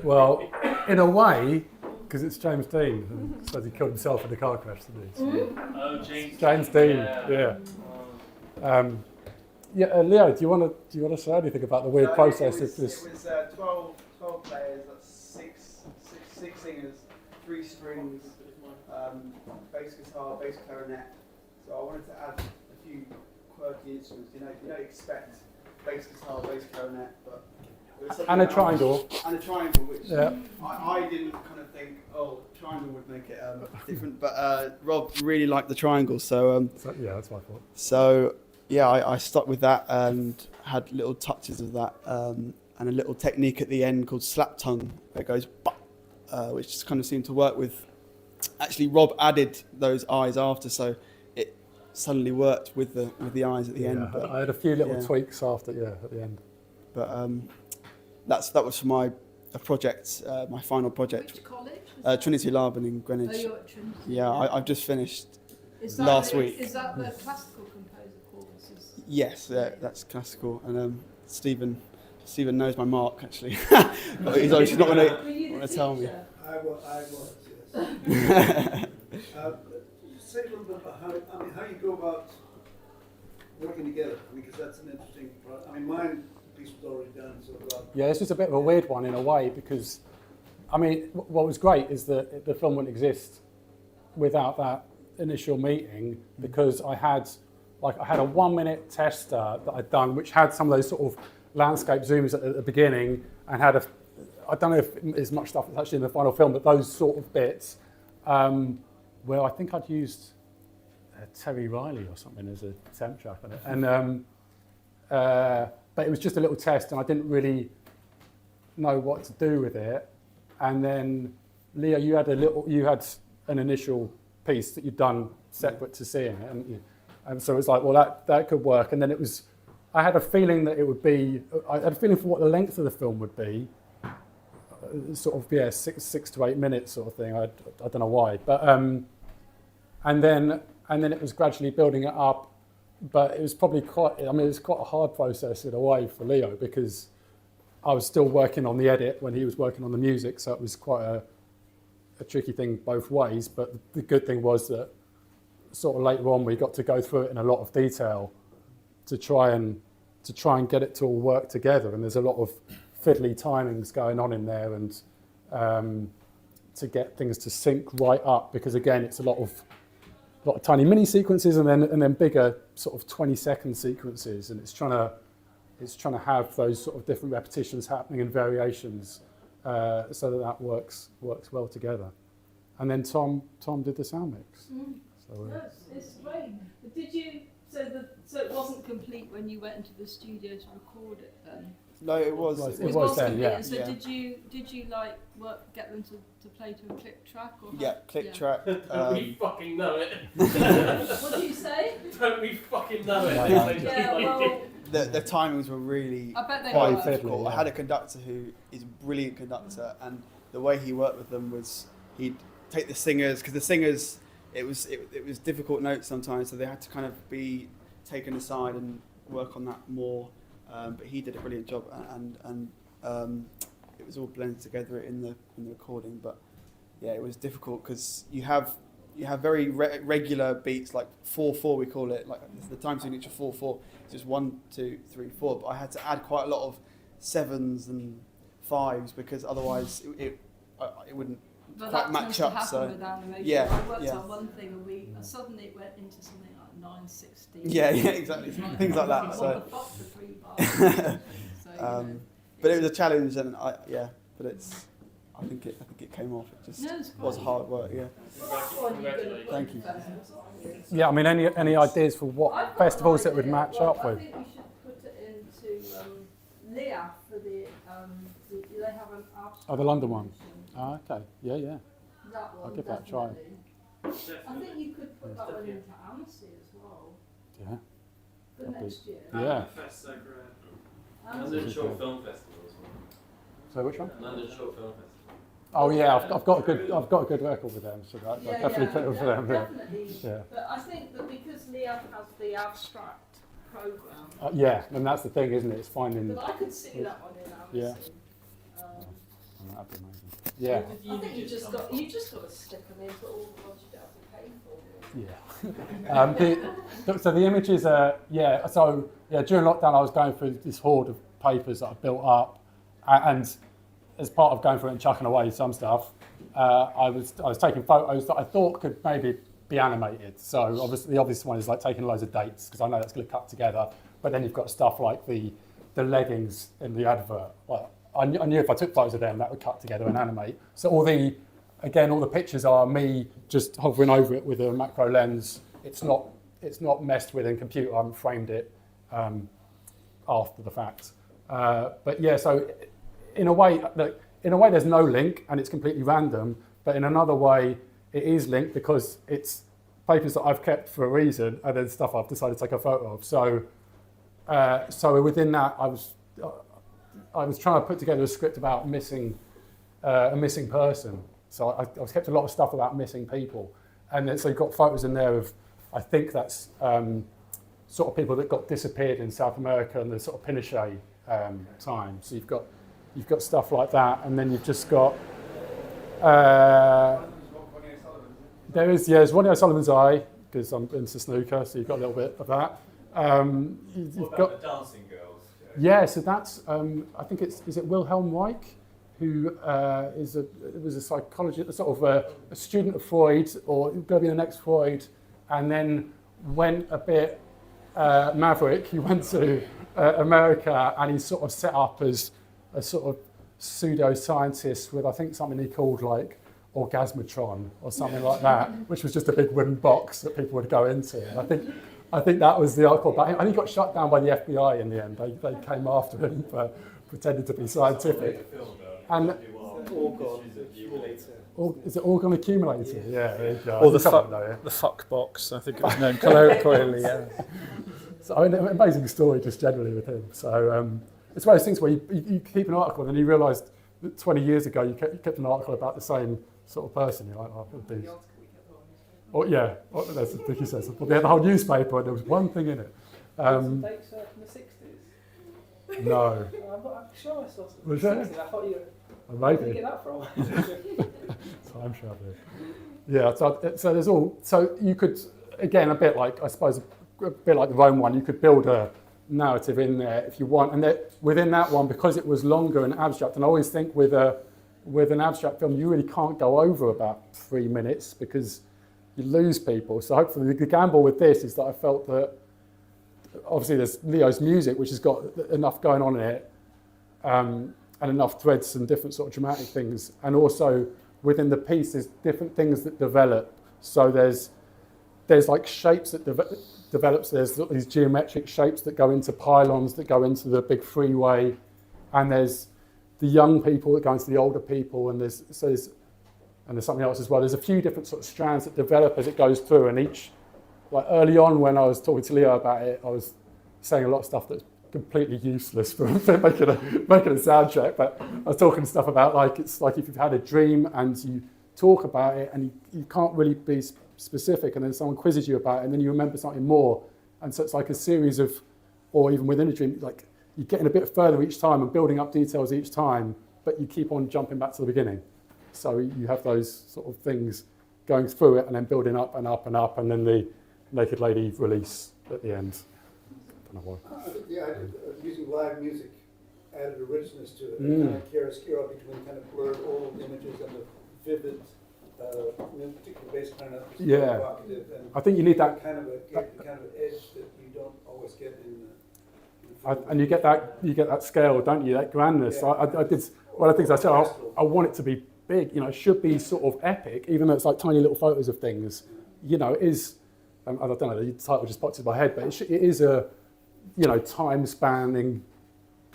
Well, in a way, because it's James Dean, and says he killed himself in a car crash, didn't he? Oh, James Dean, yeah. Leo, do you want to say anything about the weird process of this? It was 12 players, that's six singers, 3 strings, bass guitar, bass clarinet. So I wanted to add a few quirky instruments. You don't expect bass guitar, bass clarinet, but and a triangle. And a triangle, which I didn't kind of think, triangle would make it different. But Rob really liked the triangle, so yeah, that's my fault. So yeah, I stuck with that and had little touches of that, and a little technique at the end called slap tongue that goes, which just kind of seemed to work with. Actually, Rob added those eyes after, so it suddenly worked with the eyes at the end. But, I had a few little tweaks after, at the end. But that was for my project, my final project. Which college? Trinity Laban in Greenwich. Oh, you're at Trinity. Yeah, I've just finished last week. Is that the classical composer course? Yes, that's classical. And Stephen knows my mark, actually. But he's obviously not going to tell me. I was, yes. Say a little bit about how you go about working together, because that's an interesting part. I mean, mine piece was already done, so Yeah, it's just a bit of a weird one in a way because, I mean, what was great is that the film wouldn't exist without that initial meeting because I had a 1 minute tester that I'd done which had some of those sort of landscape zooms at the beginning and had I don't know if there's much stuff that's actually in the final film, but those sort of bits where I think I'd used Terry Riley or something as a temp track on it. And but it was just a little test and I didn't really know what to do with it. And then Leo, you had an initial piece that you'd done separate to seeing it, and so it was like, well, that could work. And then I had a feeling that it would be, I had a feeling for what the length of the film would be, sort of 6 to 8 minutes sort of thing. I don't know why, but and then it was gradually building it up. But it was probably it was quite a hard process in a way for Leo because I was still working on the edit when he was working on the music, so it was quite a tricky thing both ways. But the good thing was that sort of later on we got to go through it in a lot of detail to try and get it to all work together. And there's a lot of fiddly timings going on in there, and to get things to sync right up because again it's a lot of tiny mini sequences and then bigger sort of 20-second sequences, and it's trying to have those sort of different repetitions happening and variations so that works well together. And then Tom did the sound mix. So, it's great. But did you so it wasn't complete when you went into the studio to record it then? No, it was. It was then, yeah. So yeah. did you like get them to play to a click track or? Yeah, click track. Don't we fucking know it? What do you say? Don't we fucking know it? Yeah, well, The timings were really I bet they quite were. difficult. Yeah. I had a conductor who is a brilliant conductor, and the way he worked with them was he'd take the singers, because the singers, it was difficult notes sometimes, so they had to kind of be taken aside and work on that more. But he did a brilliant job, and it was all blended together in the recording. But yeah, it was difficult because you have very regular beats, like 4/4 we call it, like the time signature 4/4, just 1, 2, 3, 4. But I had to add quite a lot of 7s and 5s because otherwise it wouldn't but quite that match tends to up. happen So with animation. yeah, I worked yeah. on one thing and suddenly it went into something like 9/16. Yeah, exactly. Things like that. So. What the fuck, the 3 bars? So, But it was a challenge, and I think it came off. It just No, it's was great. hard work. Yeah. Thank you. yeah, I mean, any ideas for what festivals that would match up with? I think we should put it into LAC for the they have an art. Oh, the London one. Oh, okay. Yeah. That one. I'll give that a try. definitely. I think you could put that one into Annecy as well Yeah. for That'd be- next year. Yeah. London Short Film Festival as well. So which one? London Short Film Festival. Oh yeah, I've got a good record with them, so that Yeah, definitely put it for them. Yeah. definitely. Yeah. But I think that because LAC has the abstract program, Yeah, and that's the thing, isn't it? It's finding. but I could see that one in Annecy. Yeah. Oh, that'd be amazing. Yeah. I think you just got to stick them into all the ones you don't have to pay for. Yeah. So the images are So during lockdown, I was going through this hoard of papers that I built up, and as part of going through it and chucking away some stuff, I was taking photos that I thought could maybe be animated. So obviously the obvious one is like taking loads of dates because I know that's going to cut together. But then you've got stuff like the leggings in the advert. Like I knew if I took photos of them, that would cut together and animate. So all the pictures are me just hovering over it with a macro lens. It's not messed with in computer. I haven't framed it after the fact. But yeah, so in a way, there's no link and it's completely random. But in another way, it is linked because it's papers that I've kept for a reason, and then stuff I've decided to take a photo of. So within that, I was trying to put together a script about a missing person. So I've kept a lot of stuff about missing people, and then, so you've got photos in there of, I think that's sort of people that got disappeared in South America in the sort of Pinochet time. So you've got stuff like that, and then you've just got there's Ronnie O'Sullivan's Eye because I'm into snooker, so you've got a little bit of that. You've What got about the dancing girls? Yeah, so that's, I think is it Wilhelm Reich, who was a psychologist, sort of a student of Freud, or going to be the next Freud, and then went a bit maverick. He went to America, and he sort of set up as a sort of pseudo-scientist with, I think, something he called like Orgasmatron or something like that, which was just a big wooden box that people would go into. And I think that was the article about him. And he got shut down by the FBI in the end. They came after him for pretending to be scientific. And is it organ accumulator? Yeah, there you go. Or the fuck box, I think it was known colloquially. Yeah. So I mean, amazing story just generally with him. So it's one of those things where you keep an article and then you realise that 20 years ago you kept an article about the same sort of person. You're like, oh, it would be. Or yeah, that's what Vicky says. They had the whole newspaper and there was one thing in it. Some dates from the 60s? No. I'm sure I saw some. Was there? I thought you Maybe. Where did you get that from? Time travel. Yeah, so there's all. So you could, again, a bit like, I suppose, a bit like the Rome one, you could build a narrative in there if you want. And that within that one, because it was longer and abstract, and I always think with an abstract film, you really can't go over about 3 minutes because you lose people. So hopefully the gamble with this is that I felt that obviously there's Leo's music, which has got enough going on in it, and enough threads and different sort of dramatic things. And also within the piece, there's different things that develop. So there's like shapes that develops. There's these geometric shapes that go into pylons, that go into the big freeway. And there's the young people that go into the older people. And there's something else as well. There's a few different sort of strands that develop as it goes through. And each, like early on when I was talking to Leo about it, I was saying a lot of stuff that's completely useless for making a soundtrack. But I was talking stuff about like, it's like if you've had a dream and you talk about it and you can't really be specific, and then someone quizzes you about it and then you remember something more. And so it's like a series of, or even within a dream, like you're getting a bit further each time and building up details each time, but you keep on jumping back to the beginning. So you have those sort of things going through it and then building up and up and up, and then the Naked Lady release at the end. I don't know why. I think the idea of using live music added a richness to it. Kind of chiaroscuro between kind of blurred old images and the vivid, particular bass clarinet. Yeah. I think you need that kind of edge that you don't always get in the and you get that scale, don't you? That grandness. Yeah. I did one of the things I said. I want it to be big. You know, it should be sort of epic, even though it's like tiny little photos of things. You know, it is. I don't know. The title just popped in my head, but it is a, you know, time-spanning,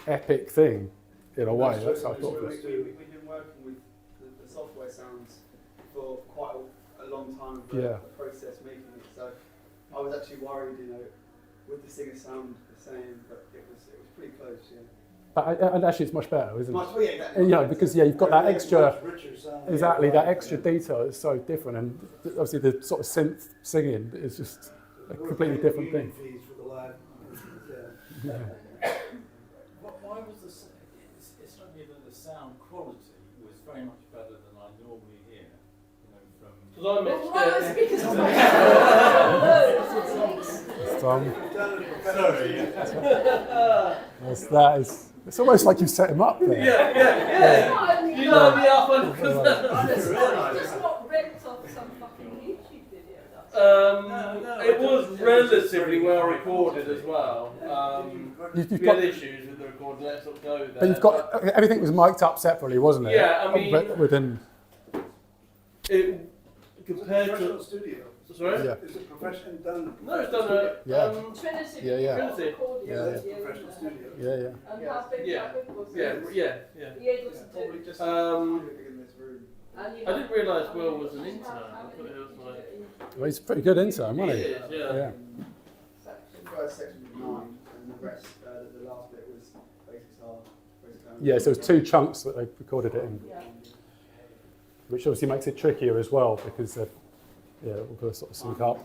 epic thing in a way. That's how I thought of it. We've been working with the software sounds for quite a long time. Yeah. The process making it. So I was actually worried, you know, would the singer sound the same? But it was pretty close. Yeah. But and actually, it's much better, isn't it? Yeah, exactly. You know, because you've got that extra, sound. exactly that extra detail is so different, and obviously the sort of synth singing is just a completely different thing. Fees for the live instruments, Yeah. Why was it struck me that the sound quality was very much better than I normally hear, you know, from. Because I mixed it. That is. It's almost like you set him up there. Yeah. You lined me up on It's not ripped off some fucking YouTube video. It was relatively well recorded as well. You've we got had issues with the recording, let's not go there. But you've got everything was mic'd up separately, wasn't it? Yeah, I mean, within. Compared professional to. studio. Sorry? Yeah. Is it professional done? No, it's done a. Yeah. Trinity. Yeah. Trinity. Professional studio. Yeah. And how big Yeah. that big was Yeah. Be able to do. Just in this room. And you I didn't realise Will was an intern. I thought it was like. Well, he's a pretty good intern, wasn't he? He is, yeah. The first section was 9, and the rest, the last bit was basic guitar. Yeah, so it was 2 chunks that they recorded it in, Yeah. which obviously makes it trickier as well because all the sort of sync up.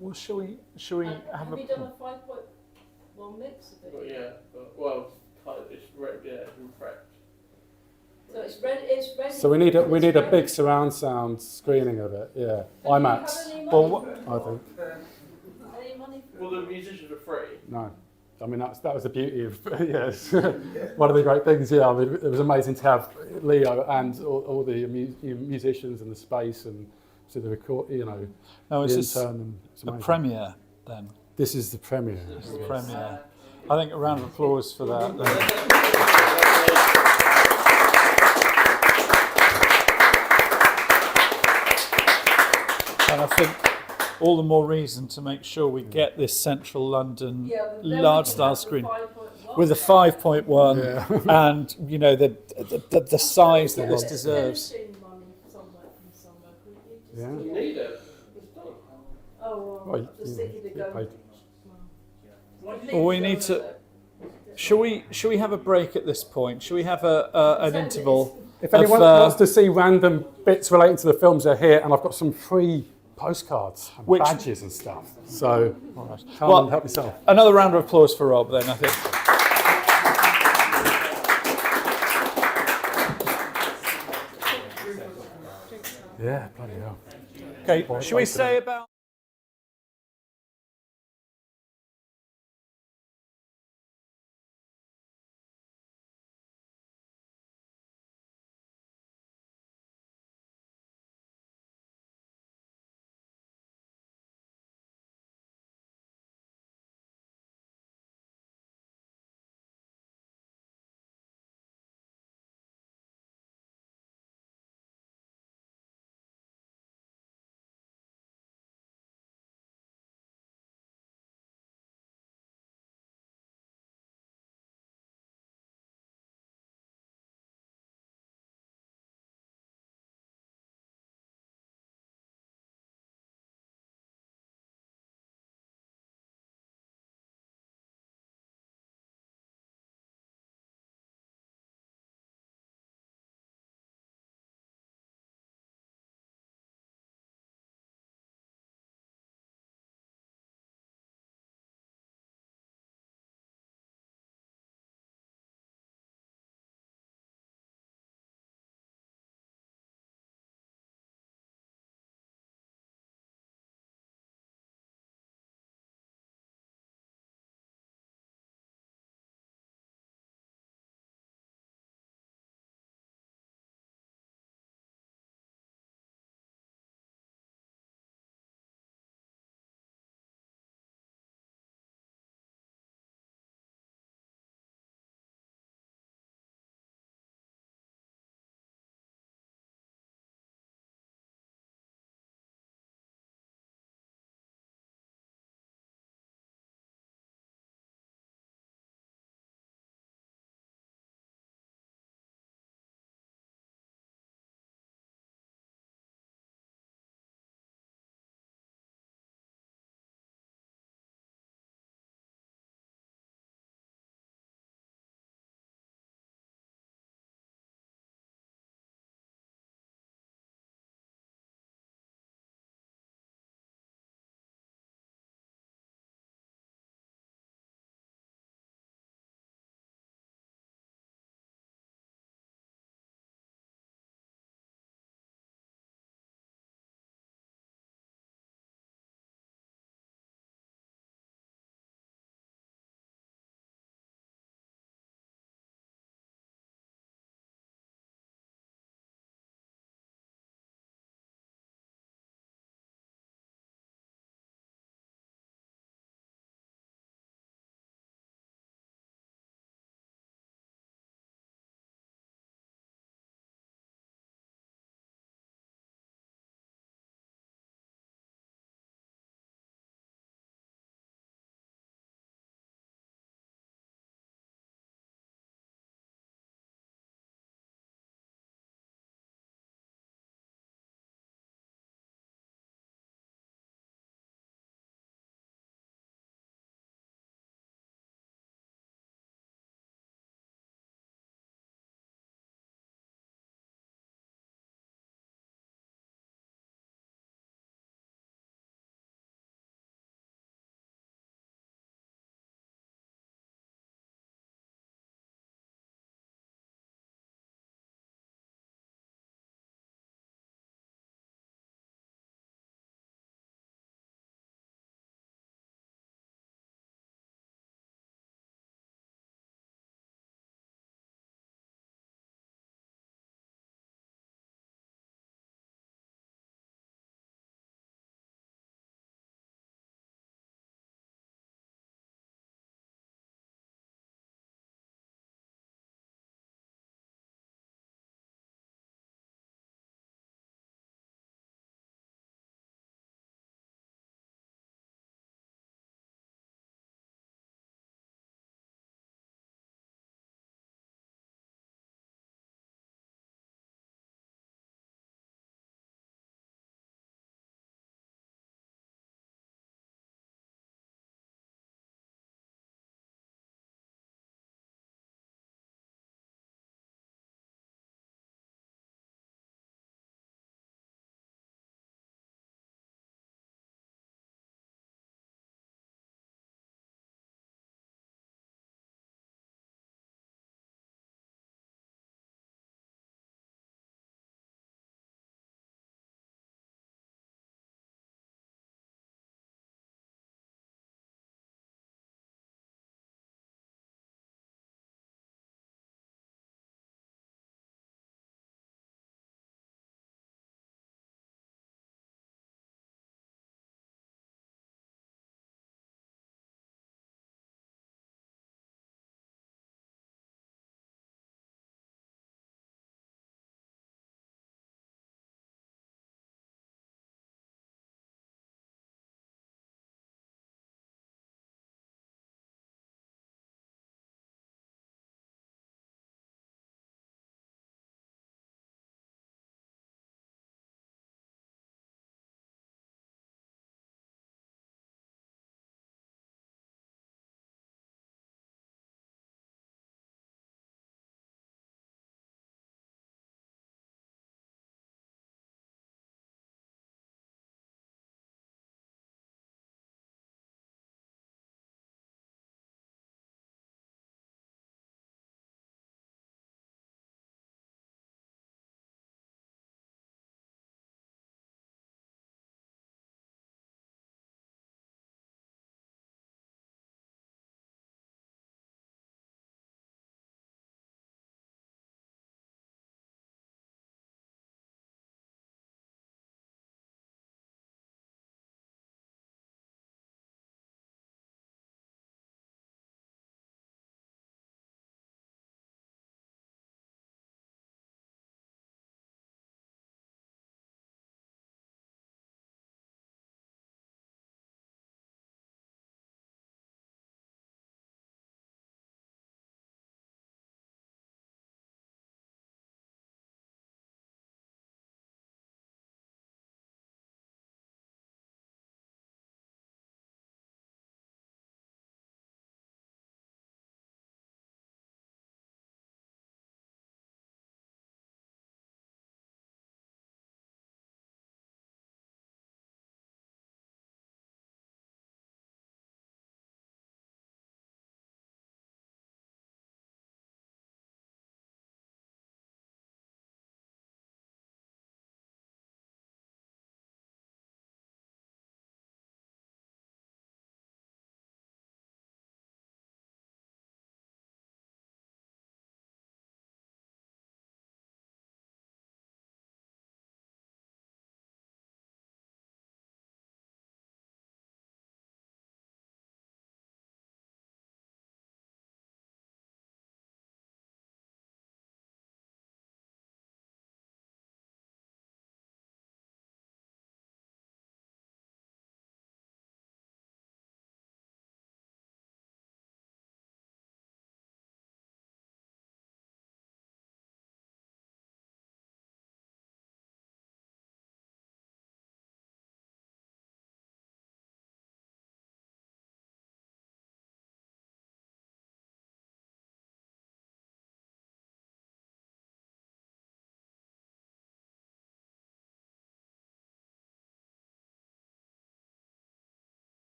Well, shall we have you done a 5.1 mix of But it? yeah, but, well, it's been prepped. So it's ready. So we need a big surround sound screening of it. Yeah, IMAX. Any Well, money I think Any money for Well, the musicians are free. no. I mean, that was the beauty of yes, one of the great things. Yeah, I mean, it was amazing to have Leo and all the musicians and the space and to the record. You know, Now, is this and a premiere then? This is the premiere. This is the premiere. I think a round of applause for that. And I think all the more reason to make sure we get this central London large style screen with a 5.1 and you know the size that this deserves. Yeah. You need it. Oh, Well, just thinking to go. Well, we need to. Shall we have a break at this point? Shall we have an interval? If anyone wants to see random bits relating to the films, they're here, and I've got some free postcards and badges and stuff. So come and help yourself. Another round of applause for Rob then, I think. Yeah, bloody hell. Okay, shall we say about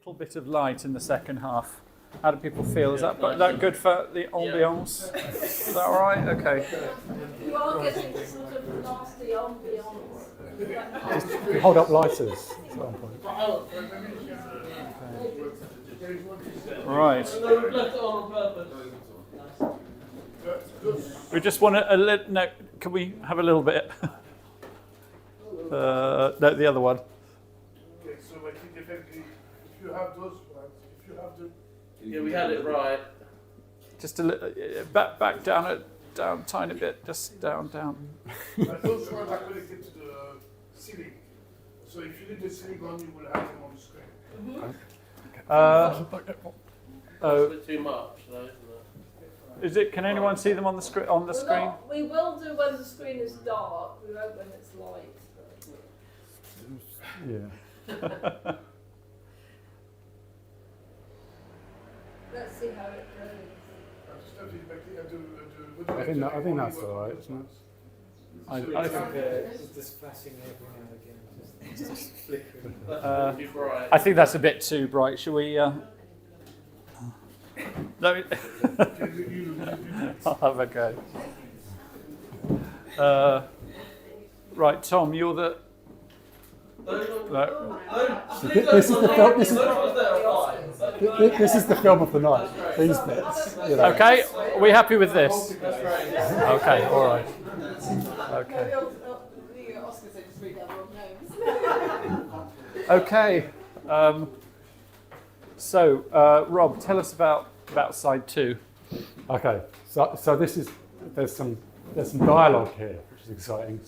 little bit of light in the second half. How do people feel? Is that good for the ambiance? Is that all right? Okay. You are getting sort of nasty ambiance. Just hold up lighters. At one point. Right. Left it on purpose. We just want a little. No, can we have a little bit? No, the other one. Okay, so I think effectively, if you have those ones, if you have the... Yeah, we had it right. Just a little back down tiny bit, just down. But those ones are connected to the ceiling. So if you leave the ceiling on, you will have them on the screen. That's a bit too much, though, isn't it? Is it? Can anyone see them on the screen? We will do when the screen is dark. We won't when it's light. Yeah. Let's see how it goes. I think that's all right, isn't it? I Just flashing every now and again, just flickering. I think that's a bit too bright. Shall we? Let me. I'll have a go. Right, Tom, you're the. No. This is the film. This is the film of the night. These bits. You know. Okay, are we happy with this? Okay, all right. Okay. Okay. So, Rob, tell us about side 2. Okay. So this is there's some dialogue here, which is exciting.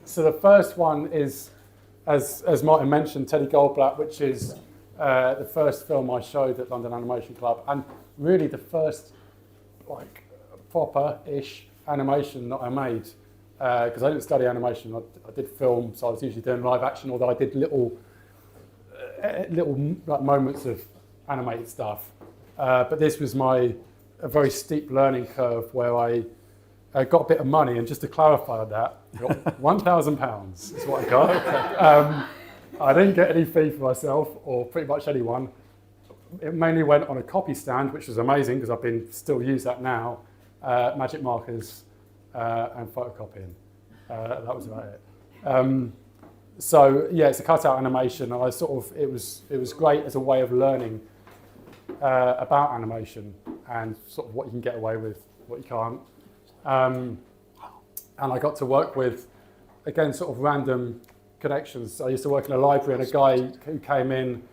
So the first one is, as Martin mentioned, Teddy Goldblatt, which is the first film I showed at London Animation Club, and really the first like proper-ish animation that I made, because I didn't study animation. I did film, so I was usually doing live action, although I did little like moments of animated stuff. But this was a very steep learning curve where I got a bit of money, and just to clarify that, £1,000 is what I got. I didn't get any fee for myself, or pretty much anyone. It mainly went on a copy stand, which was amazing because I've still use that now, magic markers and photocopying. That was about it. So yeah, it's a cutout animation, and it was great as a way of learning about animation and sort of what you can get away with, what you can't. And I got to work with, again, sort of random connections. I used to work in a library, and a guy who came in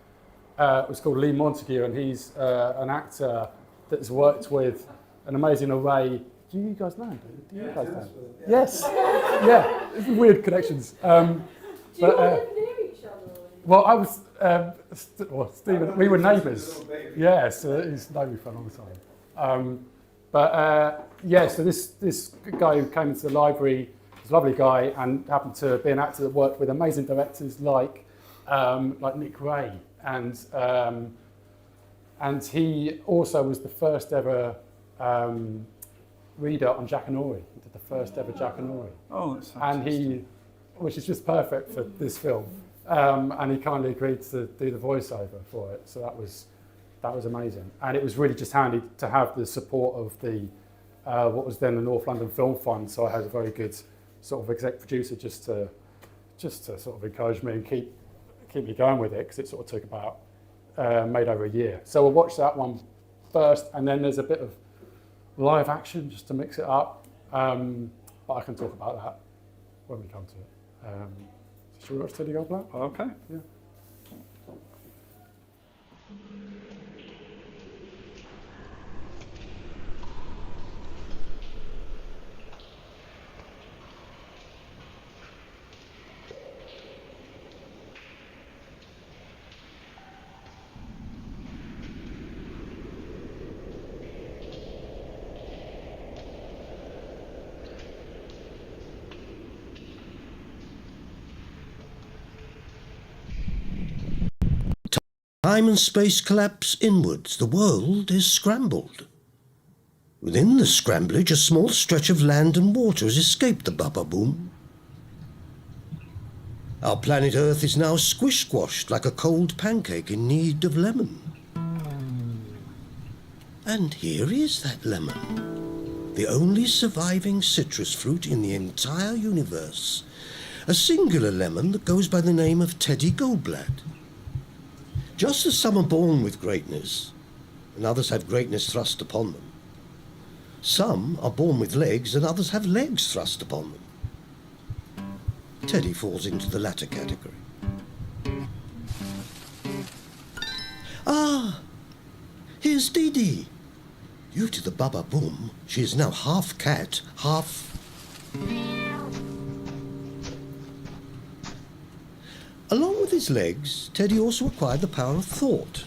was called Lee Montague, and he's an actor that's worked with an amazing array. Do you guys know? Do you guys know? Yes. Yeah. It's weird connections. Do you live near each other? Well, I was. Stephen, we were neighbours. Yeah, so he's known me for a long time. So this guy who came into the library was a lovely guy, and happened to be an actor that worked with amazing directors like Nick Ray, and he also was the first ever reader on Jack and Ori. He did the first ever Jack and Ori. Oh, that's fantastic. Which is just perfect for this film, and he kindly agreed to do the voiceover for it. So that was amazing, and it was really just handy to have the support of the what was then the North London Film Fund. So I had a very good sort of exec producer just to sort of encourage me and keep me going with it, because it sort of took about made over a year. So we'll watch that one first, and then there's a bit of live action just to mix it up, but I can talk about that when we come to it. Shall we watch Teddy Goldblatt? Okay. Yeah. Time and space collapse inwards. The world is scrambled. Within the scramblage, a small stretch of land and water has escaped the Baba Boom. Our planet Earth is now squish-squashed like a cold pancake in need of lemon. And here is that lemon, the only surviving citrus fruit in the entire universe. A singular lemon that goes by the name of Teddy Goldblatt. Just as some are born with greatness, and others have greatness thrust upon them, some are born with legs and others have legs thrust upon them. Teddy falls into the latter category. Ah, here's Dee Dee. Due to the Baba Boom, she is now half cat, half... Along with his legs, Teddy also acquired the power of thought.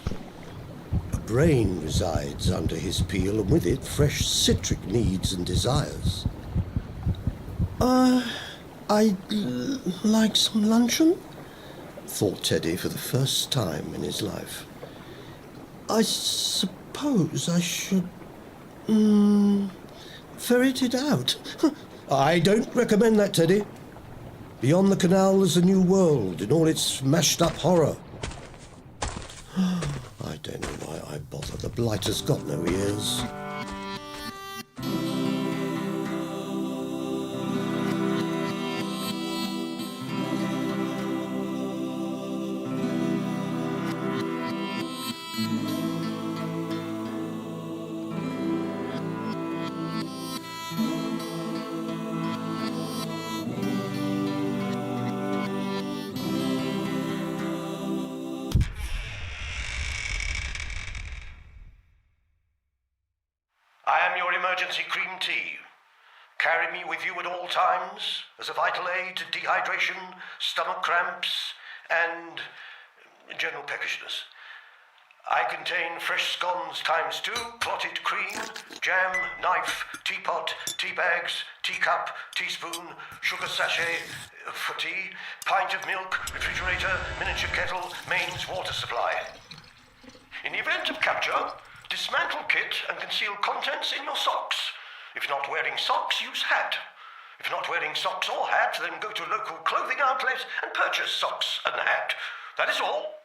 A brain resides under his peel, and with it, fresh citric needs and desires. I'd like some luncheon, thought Teddy for the first time in his life. I suppose I should, ferret it out. I don't recommend that, Teddy. Beyond the canal is a new world in all its smashed up horror. I don't know why I bother. The blighter's got no ears. I am your emergency cream tea. Carry me with you at all times as a vital aid to dehydration, stomach cramps, and general peckishness. I contain fresh scones ×2, clotted cream, jam, knife, teapot, tea bags, teacup, teaspoon, sugar sachet for tea, pint of milk, refrigerator, miniature kettle, mains water supply. In the event of capture, dismantle kit and conceal contents in your socks. If not wearing socks, use hat. If not wearing socks or hat, then go to local clothing outlet and purchase socks and hat. That is all.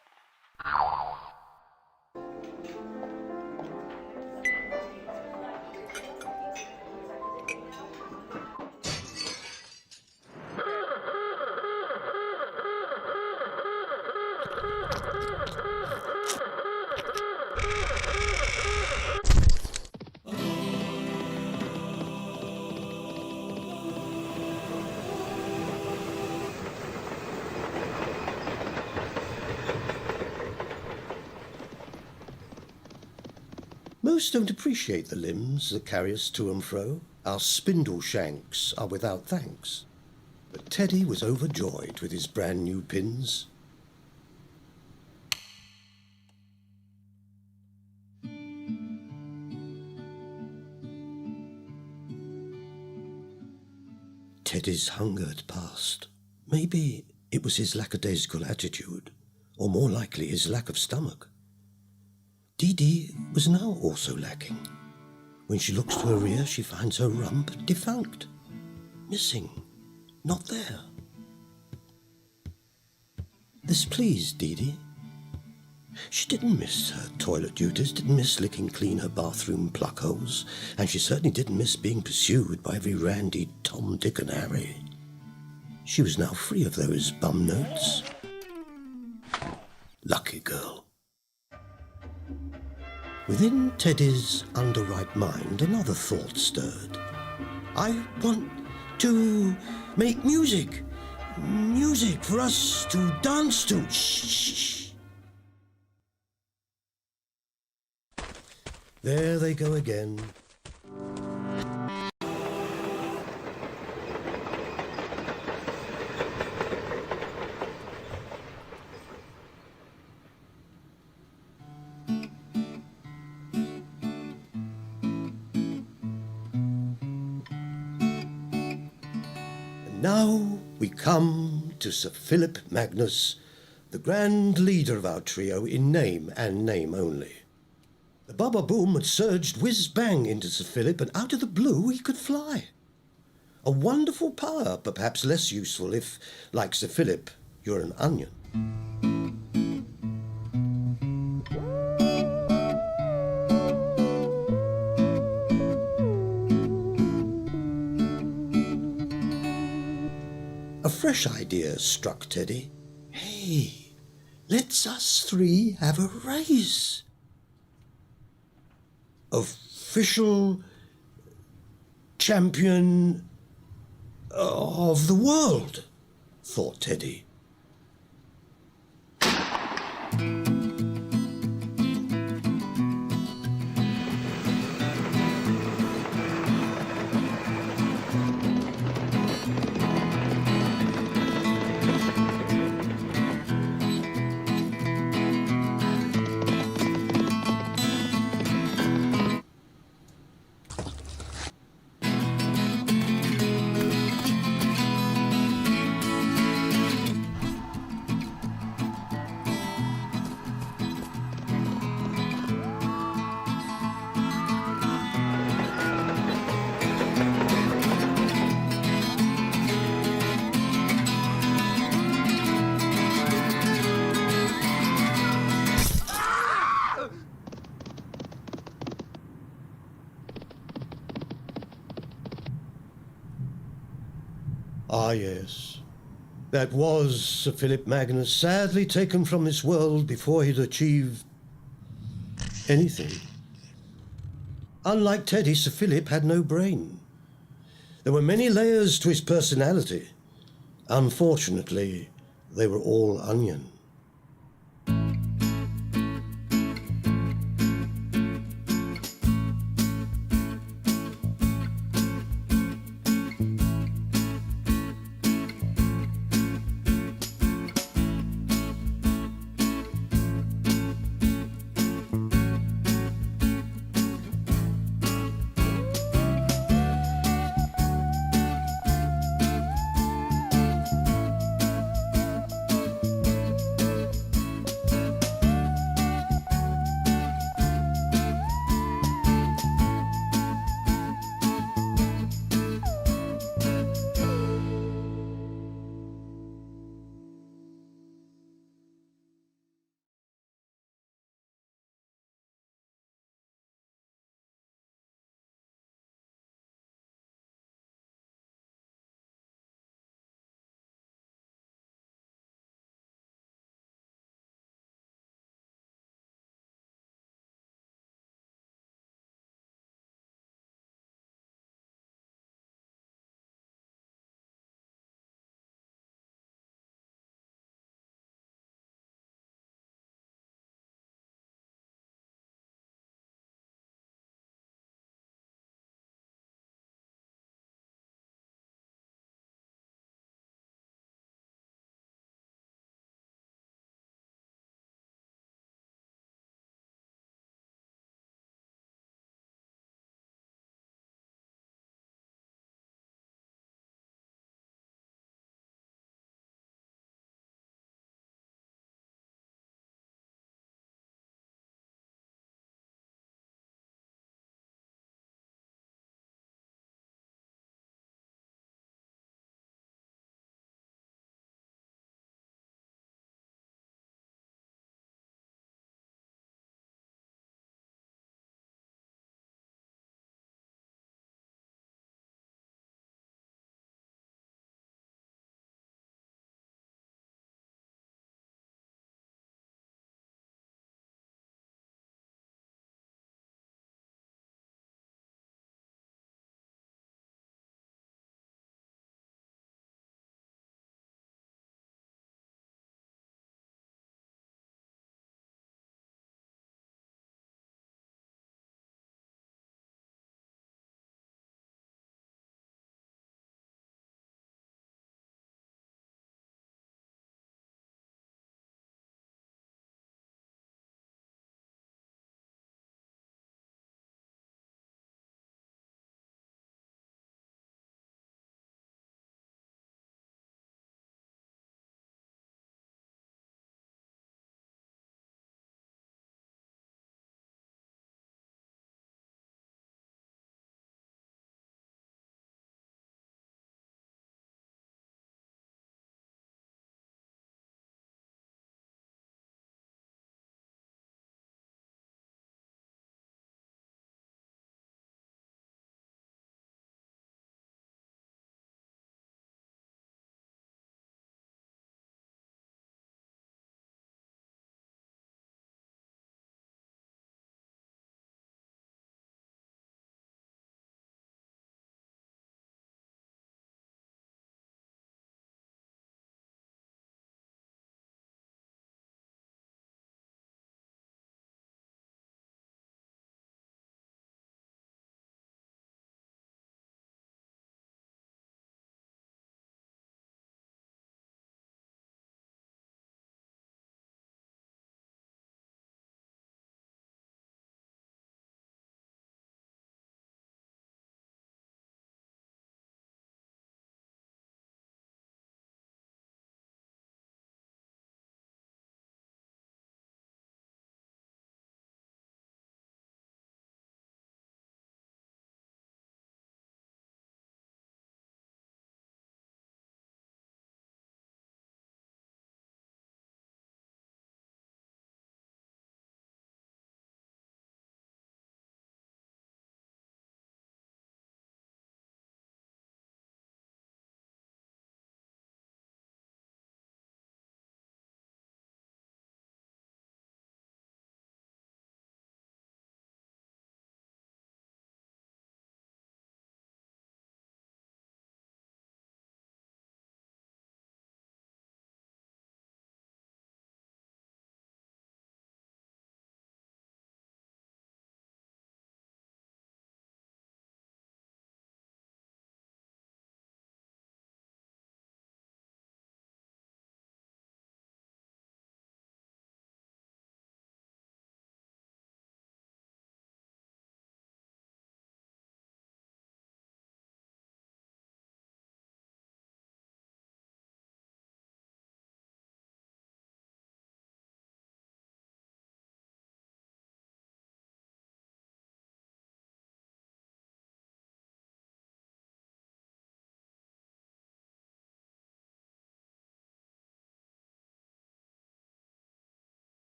Most don't appreciate the limbs that carry us to and fro. Our spindle shanks are without thanks. But Teddy was overjoyed with his brand new pins. Teddy's hunger had passed. Maybe it was his lackadaisical attitude, or more likely his lack of stomach. Dee Dee was now also lacking. When she looks to her rear, she finds her rump defunct. Missing. Not there. This pleased Dee Dee. She didn't miss her toilet duties, didn't miss licking clean her bathroom pluck holes, and she certainly didn't miss being pursued by every randy Tom, Dick and Harry. She was now free of those bum notes. Lucky girl. Within Teddy's underright mind, another thought stirred. I want to make music. Music for us to dance to. Shh. There they go again. Now we come to Sir Philip Magnus, the grand leader of our trio in name and name only. The Baba Boom had surged whiz-bang into Sir Philip, and out of the blue he could fly. A wonderful power, but perhaps less useful if, like Sir Philip, you're an onion. A fresh idea struck Teddy. Hey, let's us three have a race. Official champion of the world, thought Teddy. Ah, yes. That was Sir Philip Magnus, sadly taken from this world before he'd achieved anything. Unlike Teddy, Sir Philip had no brain. There were many layers to his personality. Unfortunately, they were all onion.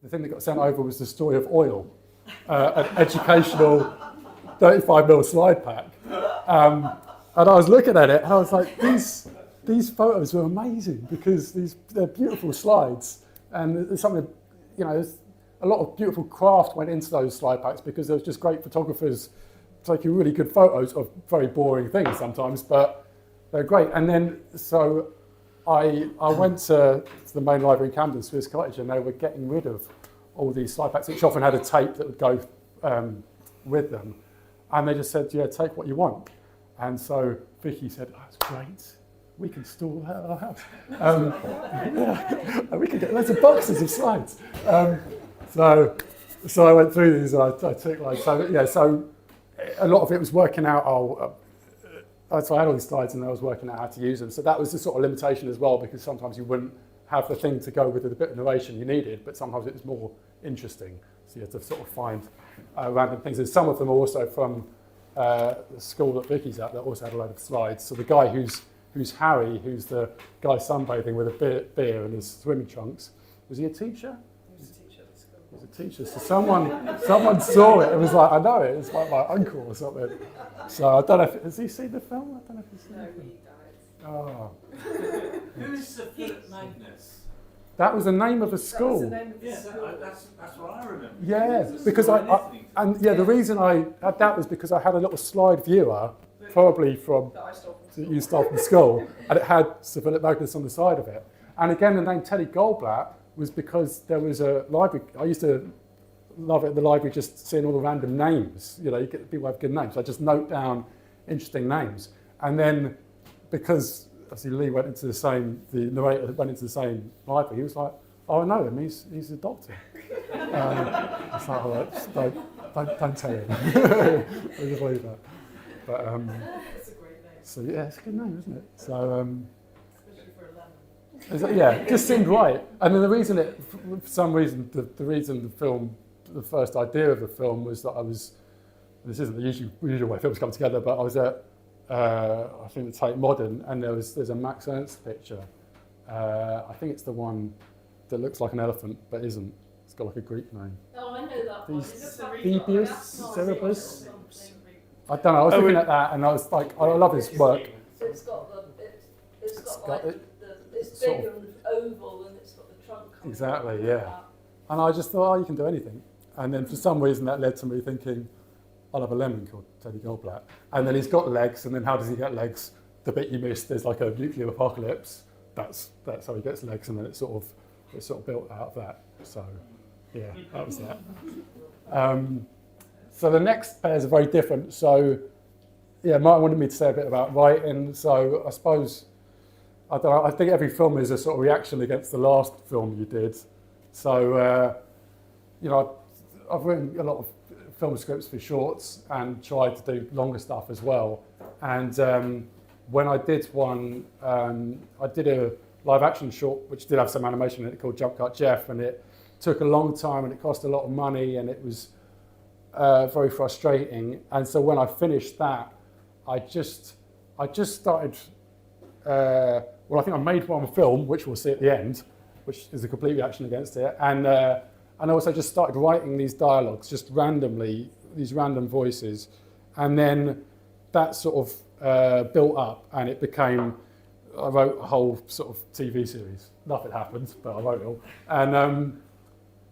the thing that got sent over was the story of oil, an educational 35mm slide pack. And I was looking at it and I was like, these photos were amazing because they're beautiful slides, and there's something, there's a lot of beautiful craft went into those slide packs because there was just great photographers taking really good photos of very boring things sometimes, but they're great. And then, so I went to the main library in Camden, Swiss Cottage, and they were getting rid of all these slide packs, which often had a tape that would go with them. And they just said, yeah, take what you want. And so Vicky said, oh, that's great. We can store that at our house. And we can get loads of boxes of slides. So I went through these and I took so a lot of it was working out, so I had all these slides and I was working out how to use them. So that was the sort of limitation as well, because sometimes you wouldn't have the thing to go with the bit of narration you needed, but sometimes it was more interesting. So you had to sort of find random things. And some of them are also from the school that Vicky's at that also had a load of slides. So the guy who's Harry, who's the guy sunbathing with a beer and his swimming trunks, was he a teacher? He was a teacher at school. He was a teacher. So someone saw it and was like, I know it. It's like my uncle or something. So I don't know has he seen the film? I don't know if he's seen the film. Oh. Who is Sir Philip Magnus? That was the name of a school. That's what I remember. Yeah, because the reason I had that was because I had a little slide viewer, probably from you stole from school, and it had Sir Philip Magnus on the side of it. And again, the name Teddy Goldblatt was because there was a library. I used to love it in the library, just seeing all the random names. You get people have good names. So I just note down interesting names, and then because obviously Lee the narrator went into the same library, he was like, oh, I know him, he's a doctor. It's like, all right, don't tell him. I'll just leave that. But, It's a great name. So yeah, it's a good name, isn't it? So, especially for a lemon. Yeah, it just seemed right. And then the reason for some reason, the reason the first idea of the film was that this isn't the usual way films come together, but I was at, I think the Tate Modern, and there's a Max Ernst picture. I think it's the one that looks like an elephant but isn't. It's got like a Greek name. Oh, I know that one. Cerebus? I don't know. I was looking at that and I was like, I love his work. So it's big and oval, and it's got the trunk. Exactly, yeah. And I just thought, you can do anything. And then for some reason that led to me thinking, I'll have a lemon called Teddy Goldblatt. And then he's got legs, and then how does he get legs? The bit you missed, there's like a nuclear apocalypse. That's how he gets legs, and then it's sort of built out of that. So yeah, that was that. So the next pairs are very different. So yeah, Martin wanted me to say a bit about writing. So I suppose, I don't know, I think every film is a sort of reaction against the last film you did. So, I've written a lot of film scripts for shorts and tried to do longer stuff as well. And when I did one, I did a live action short, which did have some animation in it, called Jump Cut Jeff, and it took a long time and it cost a lot of money and it was very frustrating. And so when I finished that, I just started, I think I made one film, which we'll see at the end, which is a complete reaction against it. And I also just started writing these dialogues, just randomly, these random voices. And then that sort of built up and it became, I wrote a whole sort of TV series. Nothing happened, but I wrote it all.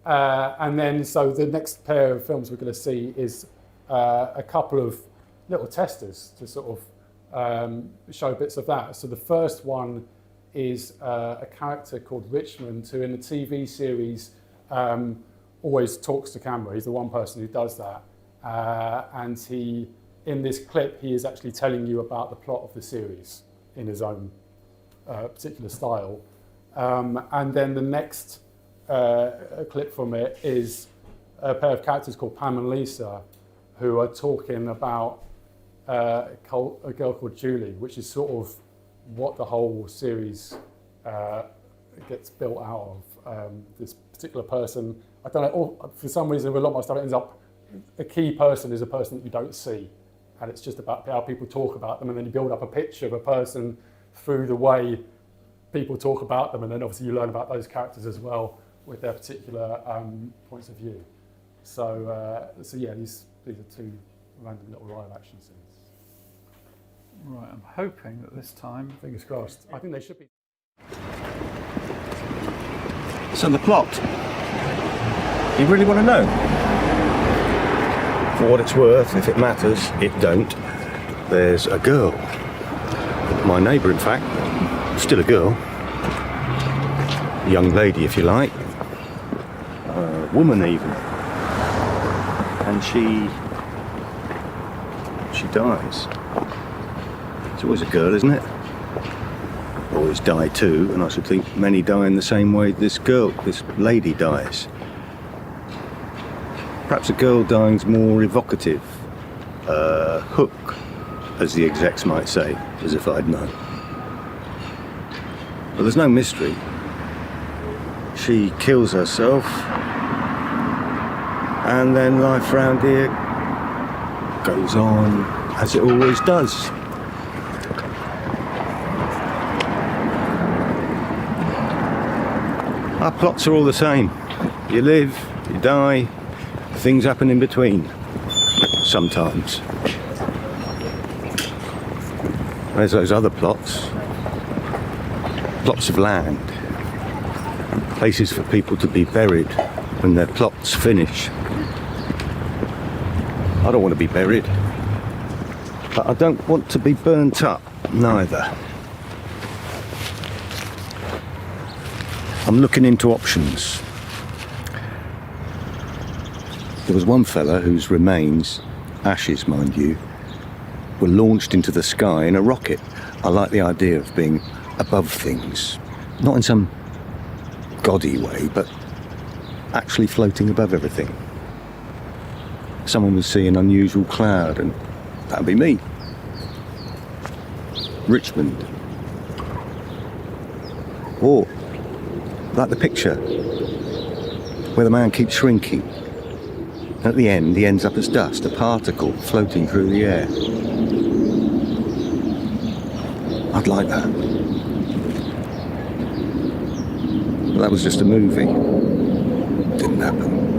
And then, so the next pair of films we're going to see is a couple of little testers to sort of show bits of that. So the first one is a character called Richmond, who in the TV series always talks to camera. He's the one person who does that. And in this clip, he is actually telling you about the plot of the series in his own particular style. And then the next clip from it is a pair of characters called Pam and Lisa, who are talking about a girl called Julie, which is sort of what the whole series gets built out of. This particular person, I don't know, for some reason with a lot of my stuff it ends up, a key person is a person that you don't see, and it's just about how people talk about them, and then you build up a picture of a person through the way people talk about them, and then obviously you learn about those characters as well. with their particular points of view. So, yeah, these are two random little live action scenes. Right, I'm hoping that this time... Fingers crossed. I think they should be. So the plot. You really want to know? For what it's worth, if it matters, it don't. There's a girl. My neighbour, in fact. Still a girl. A young lady, if you like. A woman, even. And she dies. It's always a girl, isn't it? Boys die too, and I should think many die in the same way this lady dies. Perhaps a girl dying's more evocative. Hook, as the execs might say, as if I'd known. But there's no mystery. She kills herself, and then life round here goes on as it always does. Our plots are all the same. You live, you die, things happen in between. Sometimes. There's those other plots. Plots of land. Places for people to be buried when their plots finish. I don't want to be buried. But I don't want to be burnt up, neither. I'm looking into options. There was one fella whose remains, ashes mind you, were launched into the sky in a rocket. I like the idea of being above things. Not in some gaudy way, but actually floating above everything. Someone would see an unusual cloud and that'd be me. Richmond. Or like the picture where the man keeps shrinking. At the end, he ends up as dust, a particle floating through the air. I'd like that. But that was just a movie. Didn't happen.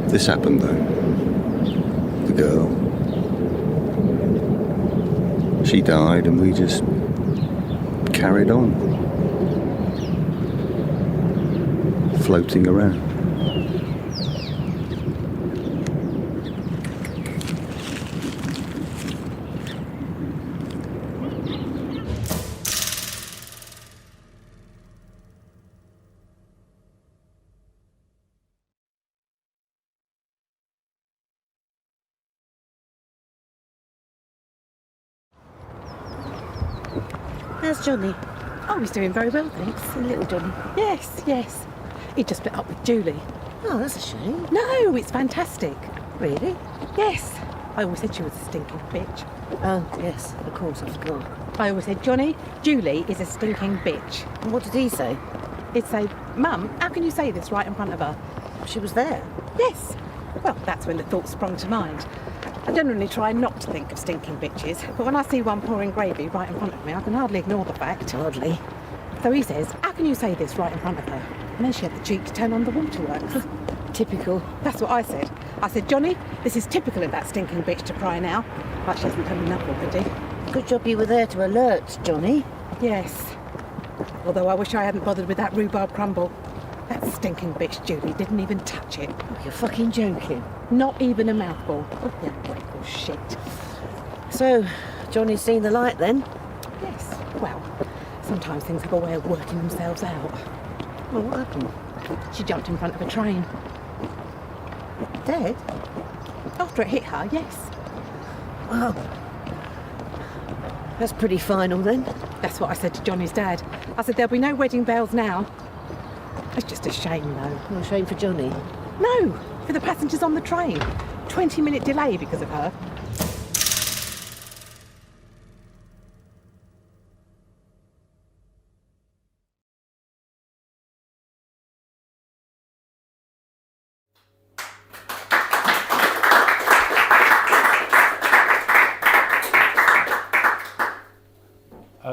This happened, though. The girl. She died, and we just carried on. Floating around. How's Johnny? Oh, he's doing very well, thanks. Little Johnny? Yes, yes. He just split up with Julie. Oh, that's a shame. No, it's fantastic. Really? Yes. I always said she was a stinking bitch. Oh, yes, of course, I forgot. I always said, Johnny, Julie is a stinking bitch. And what did he say? He'd say, Mum, how can you say this right in front of her? She was there? Yes. Well, that's when the thought sprung to mind. I generally try not to think of stinking bitches, but when I see one pouring gravy right in front of me, I can hardly ignore the fact. Hardly. So he says, how can you say this right in front of her? And then she had the cheek to turn on the waterworks. Typical. That's what I said. I said, Johnny, this is typical of that stinking bitch to pry now. But she hasn't done enough already. Good job you were there to alert, Johnny. Yes. Although I wish I hadn't bothered with that rhubarb crumble. That stinking bitch Julie didn't even touch it. Oh, you're fucking joking. Not even a mouthful. Oh, you ungrateful shit. So, Johnny's seen the light then? Yes. Well, sometimes things have a way of working themselves out. Well, what happened? She jumped in front of a train. Dead? After it hit her, yes. Well, that's pretty final then. That's what I said to Johnny's dad. I said there'll be no wedding bells now. It's just a shame, though. No shame for Johnny? No, for the passengers on the train. 20-minute delay because of her.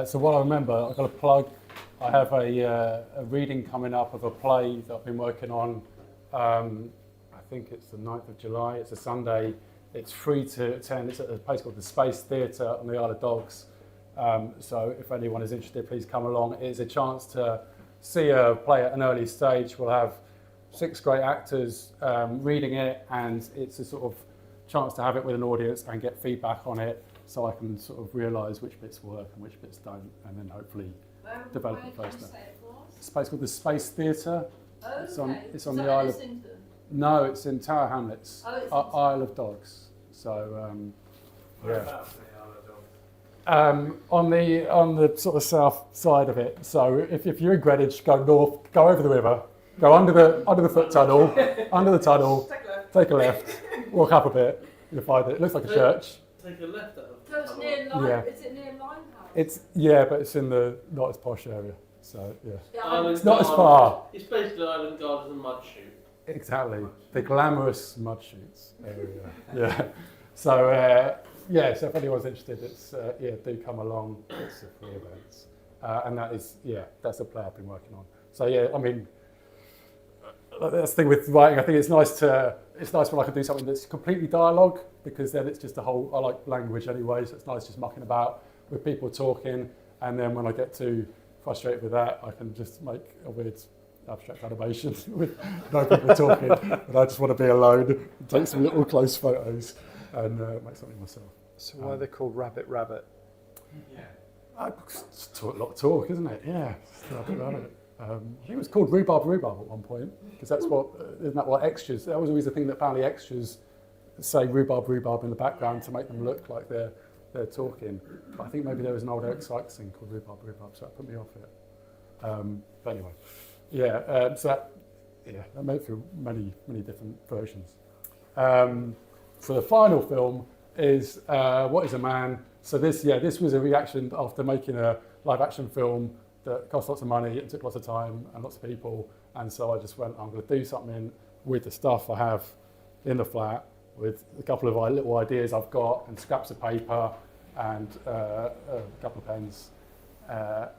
So while I remember, I've got to plug I have a reading coming up of a play that I've been working on. I think it's the 9th of July. It's a Sunday. It's free to attend. It's at a place called the Space Theatre on the Isle of Dogs. So if anyone is interested, please come along. It is a chance to see a play at an early stage. We'll have 6 great actors reading it, and it's a sort of chance to have it with an audience and get feedback on it, so I can sort of realise which bits work and which bits don't, and then hopefully develop it further. It's a place called the Space Theatre. Oh, it's on the Isle of... No, it's in Tower Hamlets, Isle of Dogs. So, yeah. On the sort of south side of it. So if you're in Greenwich, go north, go over the river, go under the foot tunnel, under the tunnel, take a left, walk up a bit, you'll find it. It looks like a church. Take a left out of So it's near Lime. Yeah. Is it near Limehouse? But it's in the not as posh area. So yeah, Island it's not as Gardens. far. It's basically Island Gardens and Mud Shoot. Exactly, the glamorous mud shoots area. Yeah. So so if anyone's interested, it's do come along. It's a free event, and that's a play I've been working on. So yeah, I mean, that's the thing with writing. I think it's nice when I can do something that's completely dialogue, because then it's just I like language anyway, so it's nice just mucking about with people talking, and then when I get too frustrated with that, I can just make a weird abstract animation with no people talking, and I just want to be alone, take some little close photos, and make something myself. So why are they called Rabbit Rabbit? Yeah. It's a lot of talk, isn't it? Yeah. Rabbit Rabbit. I think it was called Rhubarb Rhubarb at one point, because isn't that what extras? That was always the thing that apparently extras say Rhubarb Rhubarb in the background to make them look like they're talking. But I think maybe there was an old Eric Sykes thing called Rhubarb Rhubarb, so that put me off it. But anyway, that made for many different versions. For the final film is What Is a Man? So this was a reaction after making a live action film that cost lots of money, it took lots of time and lots of people, and so I just went, I'm going to do something with the stuff I have in the flat, with a couple of little ideas I've got, and scraps of paper, and a couple of pens,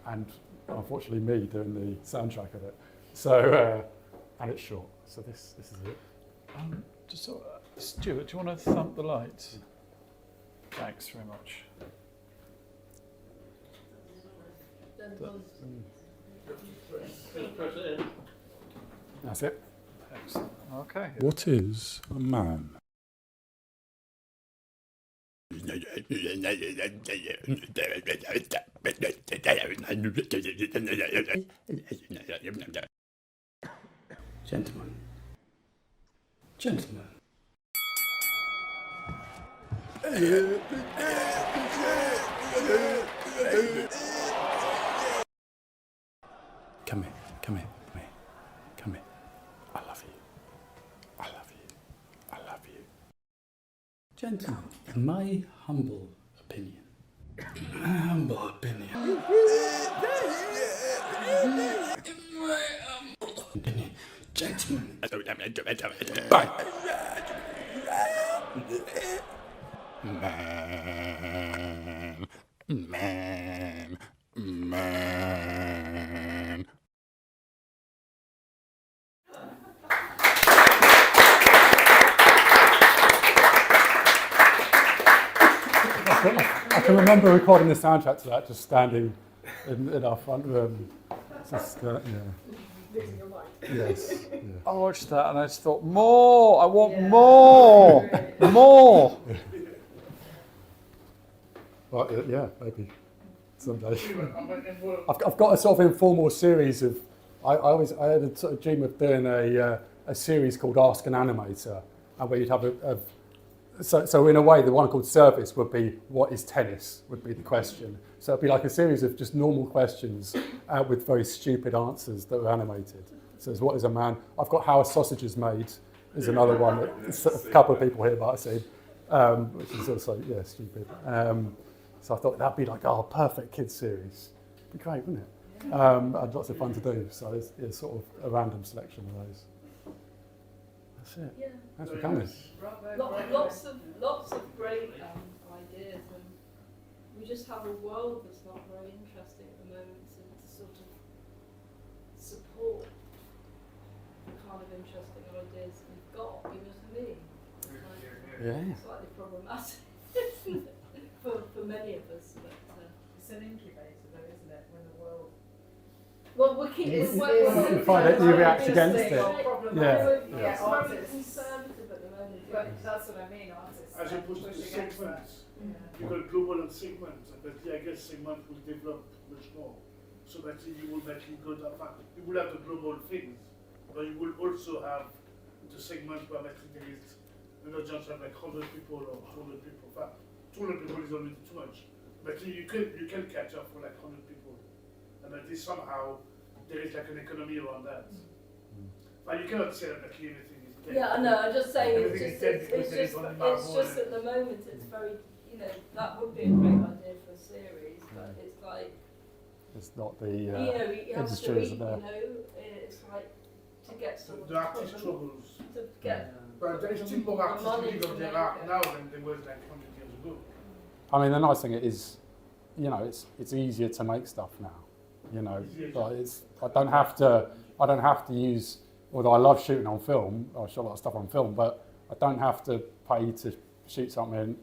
and unfortunately me doing the soundtrack of it. So, and it's short, so this is it. Stuart, do you want to thump the lights? Thanks very much. That's it. Excellent. Okay. What is a man? Gentlemen. Come here. I love you. Gentlemen, in my humble opinion. Gentlemen. Man. I can remember recording the soundtrack to that, just standing in our front room. Just, Yes. Yeah. I watched that and I just thought, more! I want more! More! Well, yeah, maybe someday. I've got a sort of informal series of. I had a sort of dream of doing a series called Ask an Animator, and where you'd have so in a way the one called Service would be what is tennis would be the question. So it'd be like a series of just normal questions with very stupid answers that were animated. So there's what is a man? I've got how a sausage is made is another one that a couple of people here might have seen, which is also stupid. So I thought that'd be like perfect kids series. It'd be great, wouldn't it? And lots of fun to do. So it's sort of a random selection of those. That's it. Yeah. Thanks for coming. Lots of great ideas, and we just have a world that's not very interesting at the moment. So to sort of interesting ideas you've got, you know what I mean? Yeah. It's slightly problematic, isn't it? For many of us. But, it's an incubator though, isn't it? When the world... well, we're keeping You find that you react against it. Yeah. Yeah, It's very conservative at the moment. But that's what I mean, artists. As opposed to push against segments. that. You got global and segments, but I guess segment will develop much more. So that you will actually go down. You will have the global things, but you will also have the segments where there is, you know, just have like 100 people or 200 people. 200 people is already too much. But you can catch up for like 100 people. And at least somehow there is like an economy around that. But you cannot say that like anything is dead. Yeah, I know. I'm just saying Everything is dead because there is only it's just at the moment it's very, you know, that would be a great idea for a series, but it's like, It's not the you know, it has industry, to be, isn't there? you know, it's like to get someone The artist struggles. to get But there is still more artists money living to of their make art it. now than there was like 100 years ago. I mean, the nice thing is, you know, it's easier to make stuff now. You know, like I don't have to use. Although I love shooting on film, I shot a lot of stuff on film, but I don't have to pay to shoot something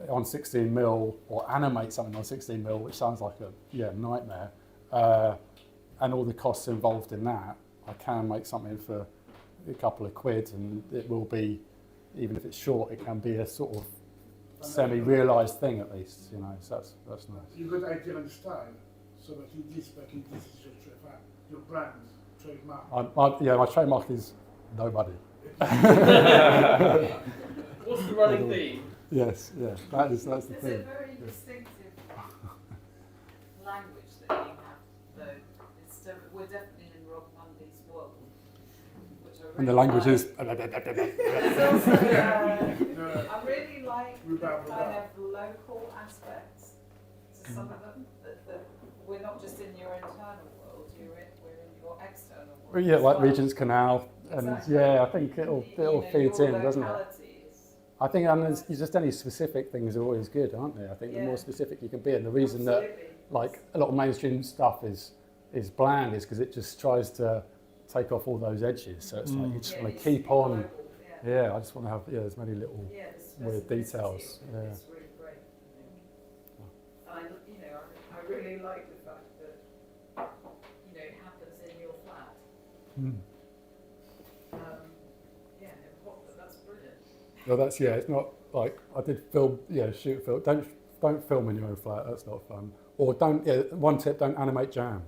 on 16mm or animate something on 16mm, which sounds like a nightmare. And all the costs involved in that, I can make something for a couple of quid, and it will be, even if it's short, it can be a sort of semi-realised thing at least. You know, so that's nice. You got idea and style, so that this is your brand. Trademark. My trademark is nobody. What's the running theme? Yes, yeah, that's the It's thing. a very distinctive language that you have, though. We're definitely in Rob Munday's world, which I really And the language like. is. There's also, I really like the kind of local aspects to some of them. That we're not just in your internal world, we're in your external world. Well, yeah, as like well. Regent's Canal, and Exactly. yeah, I think it'll feed your in, doesn't it? locality is- I think, and there's just any specific things are always good, aren't they? I think the more specific you can be, and the reason that like a lot of mainstream stuff is bland is because it just tries to take off all those edges. So it's like you just want to keep on. Yeah, I just want to have as many little weird details. Yeah. It's really great. I really like the fact that it happens in your flat. That's brilliant. Well, it's not like I did film. Shoot film. Don't film in your own flat. That's not fun. Or don't. Yeah, one tip: don't animate jam.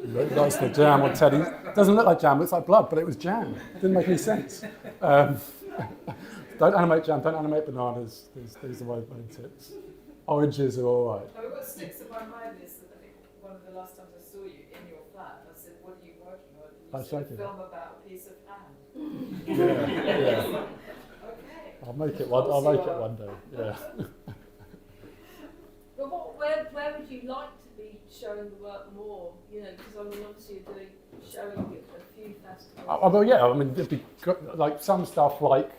That's the jam on Teddy. Doesn't look like jam. It looks like blood, but it was jam. Didn't make any sense. Don't animate jam. Don't animate bananas. These are my main tips. Oranges are all right. What sticks in my mind is that I think one of the last times I saw you in your flat, I said, "What are you working on?" I And you said, showed you. film about a piece of ham. Yeah. Okay. I'll make it one day. Yeah. But where would you like to be showing the work more? You know, because I mean, obviously you're showing at a few festivals. Well, yeah. I mean, it'd be like some stuff like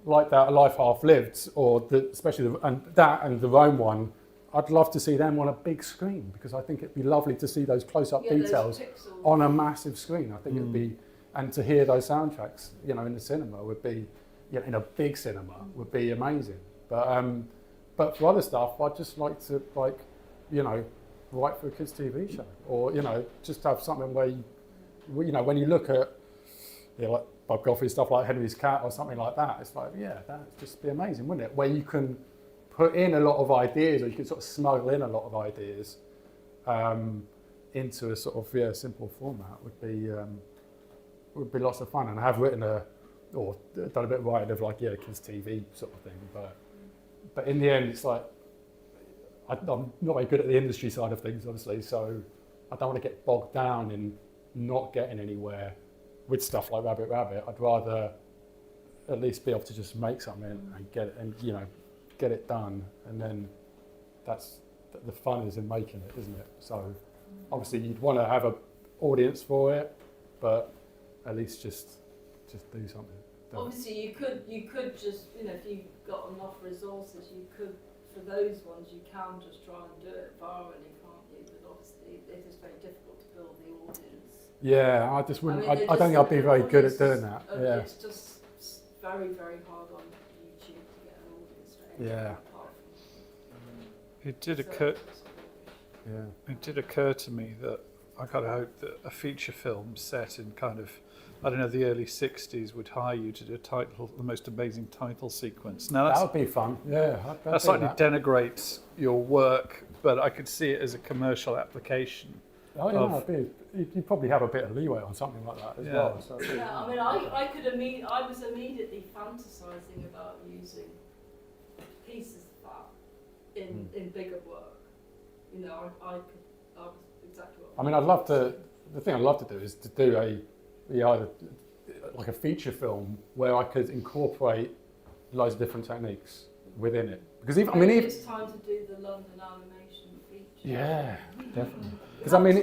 that, A Life Half Lived, or especially the Rome one. I'd love to see them on a big screen because I think it'd be lovely to see those close-up details on a massive screen. I think it'd be, and to hear those soundtracks, in the cinema would be, in a big cinema would be amazing. But for other stuff, I'd just like to write for a kids' TV show, or just have something where when you look at like Bob Goffey's stuff like Henry's Cat or something like that, it's like that'd just be amazing, wouldn't it? Where you can put in a lot of ideas, or you can sort of smuggle in a lot of ideas into a sort of simple format would be lots of fun. And I have written or done a bit of writing of kids' TV sort of thing, but in the end, it's like I'm not very good at the industry side of things, obviously, so I don't want to get bogged down in not getting anywhere with stuff like Rabbit Rabbit. I'd rather at least be able to just make something and get it done, and then that's the fun is in making it, isn't it? So obviously you'd want to have an audience for it, but at least just do something. Obviously you could just, if you got enough resources, you could, for those ones, you can just try and do it virally, can't you? But obviously it is very difficult to build the audience. Yeah, I just wouldn't. I mean, don't think I'd be very good at doing that. Yeah. It's just very, very hard on YouTube to get an audience to anything Yeah. apart from It did certain occur. Yeah. It did occur to me that I kind of hope that a feature film set in kind of, I don't know, the early 60s would hire you to do the most amazing title sequence. Now That would be fun. Yeah. I'd that do slightly that. denigrates your work, but I could see it as a commercial application. Oh, yeah, no, you probably have a bit of leeway on something like that as well. So yeah, I mean, I was immediately fantasising about using pieces of that in bigger work. You know, I was exactly what I mean, I'd love to. The thing I'd love to do is to do either like a feature film where I could incorporate loads of different techniques within it. Because Maybe it's time to do the London animation feature. Yeah, definitely. Because I mean,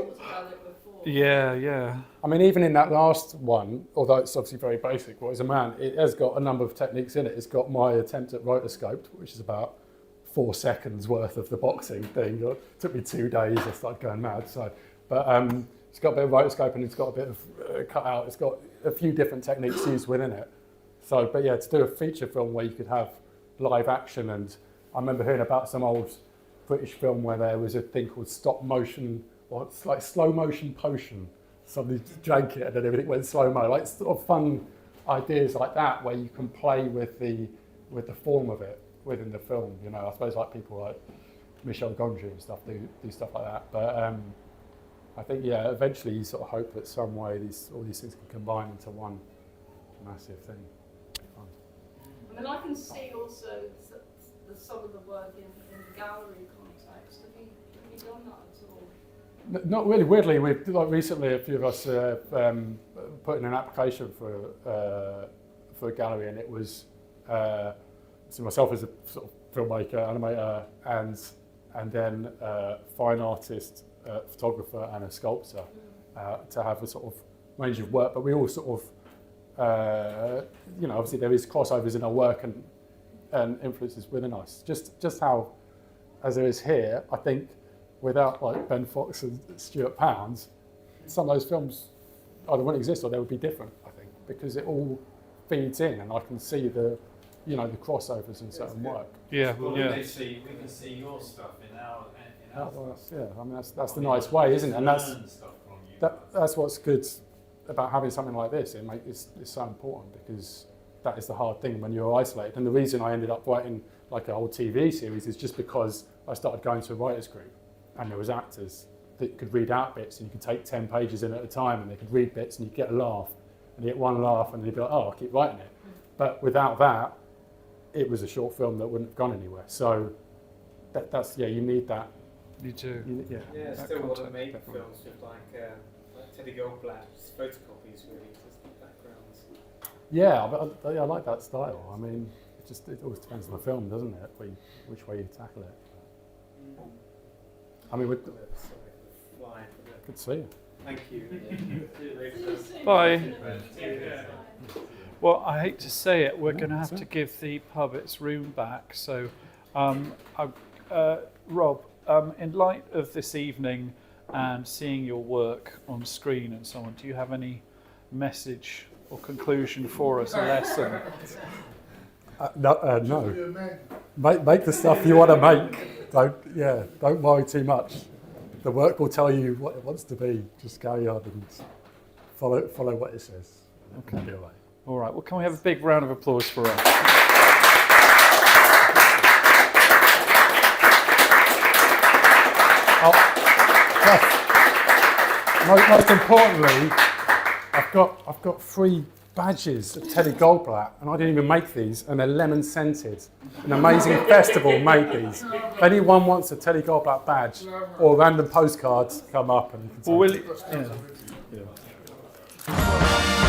Yeah. I mean, even in that last one, although it's obviously very basic, What Is a Man, it has got a number of techniques in it. It's got my attempt at rotoscoped, which is about 4 seconds worth of the boxing thing. It took me 2 days. I started going mad. So, but it's got a bit of rotoscope and it's got a bit of cutout. It's got a few different techniques used within it. So, but yeah, to do a feature film where you could have live action, and I remember hearing about some old British film where there was a thing called stop motion, or it's like slow motion potion. Somebody drank it and then everything went slow mo. Like sort of fun ideas like that where you can play with the form of it within the film. You know, I suppose like people like Michel Gondry and stuff do stuff like that. But I think eventually you sort of hope that some way all these things can combine into one massive thing. Fun. I mean, I can see also some of the work in the gallery context. Have you done that at all? Not really. Weirdly, recently a few of us put in an application for a gallery, and it was so myself as a sort of filmmaker, animator, and then fine artist, photographer, and a sculptor to have a sort of range of work. But we all sort of, obviously there is crossovers in our work and influences within us. Just how, as there is here, I think. Without like Ben Fox and Stuart Pounds, some of those films either wouldn't exist or they would be different, I think, because it all feeds in and I can see the crossovers in certain work. Yeah, well, yeah. We can see your stuff in our stuff. Yeah, I mean that's the nice way, isn't it? And that's what's good about having something like this. It's so important because that is the hard thing when you're isolated. And the reason I ended up writing like a whole TV series is just because I started going to a writers group. And there was actors that could read out bits and you could take 10 pages in at a time and they could read bits and you'd get a laugh and you get one laugh and you'd be like, oh, I'll keep writing it. But without that, it was a short film that wouldn't have gone anywhere. So that's you need that. You do. I still want to make films with like Teddy Goldblatt's photocopies really, just backgrounds. Yeah, but I like that style. I mean, it always depends on the film, doesn't it? Which way you tackle it. I mean, good to see you. Thank you. Bye. Well, I hate to say it, we're going to have to give the pub its room back. So, Rob, in light of this evening and seeing your work on screen and so on, do you have any message or conclusion for us, a lesson? No. Make the stuff you want to make. Don't worry too much. The work will tell you what it wants to be. Just carry on and follow what it says. Okay. All right. Well, can we have a big round of applause for Rob? Most importantly, I've got 3 badges of Teddy Goldblatt, and I didn't even make these, and they're lemon scented. An amazing festival made these. If anyone wants a Teddy Goldblatt badge or random postcards, come up and you can Well, will you? Yeah.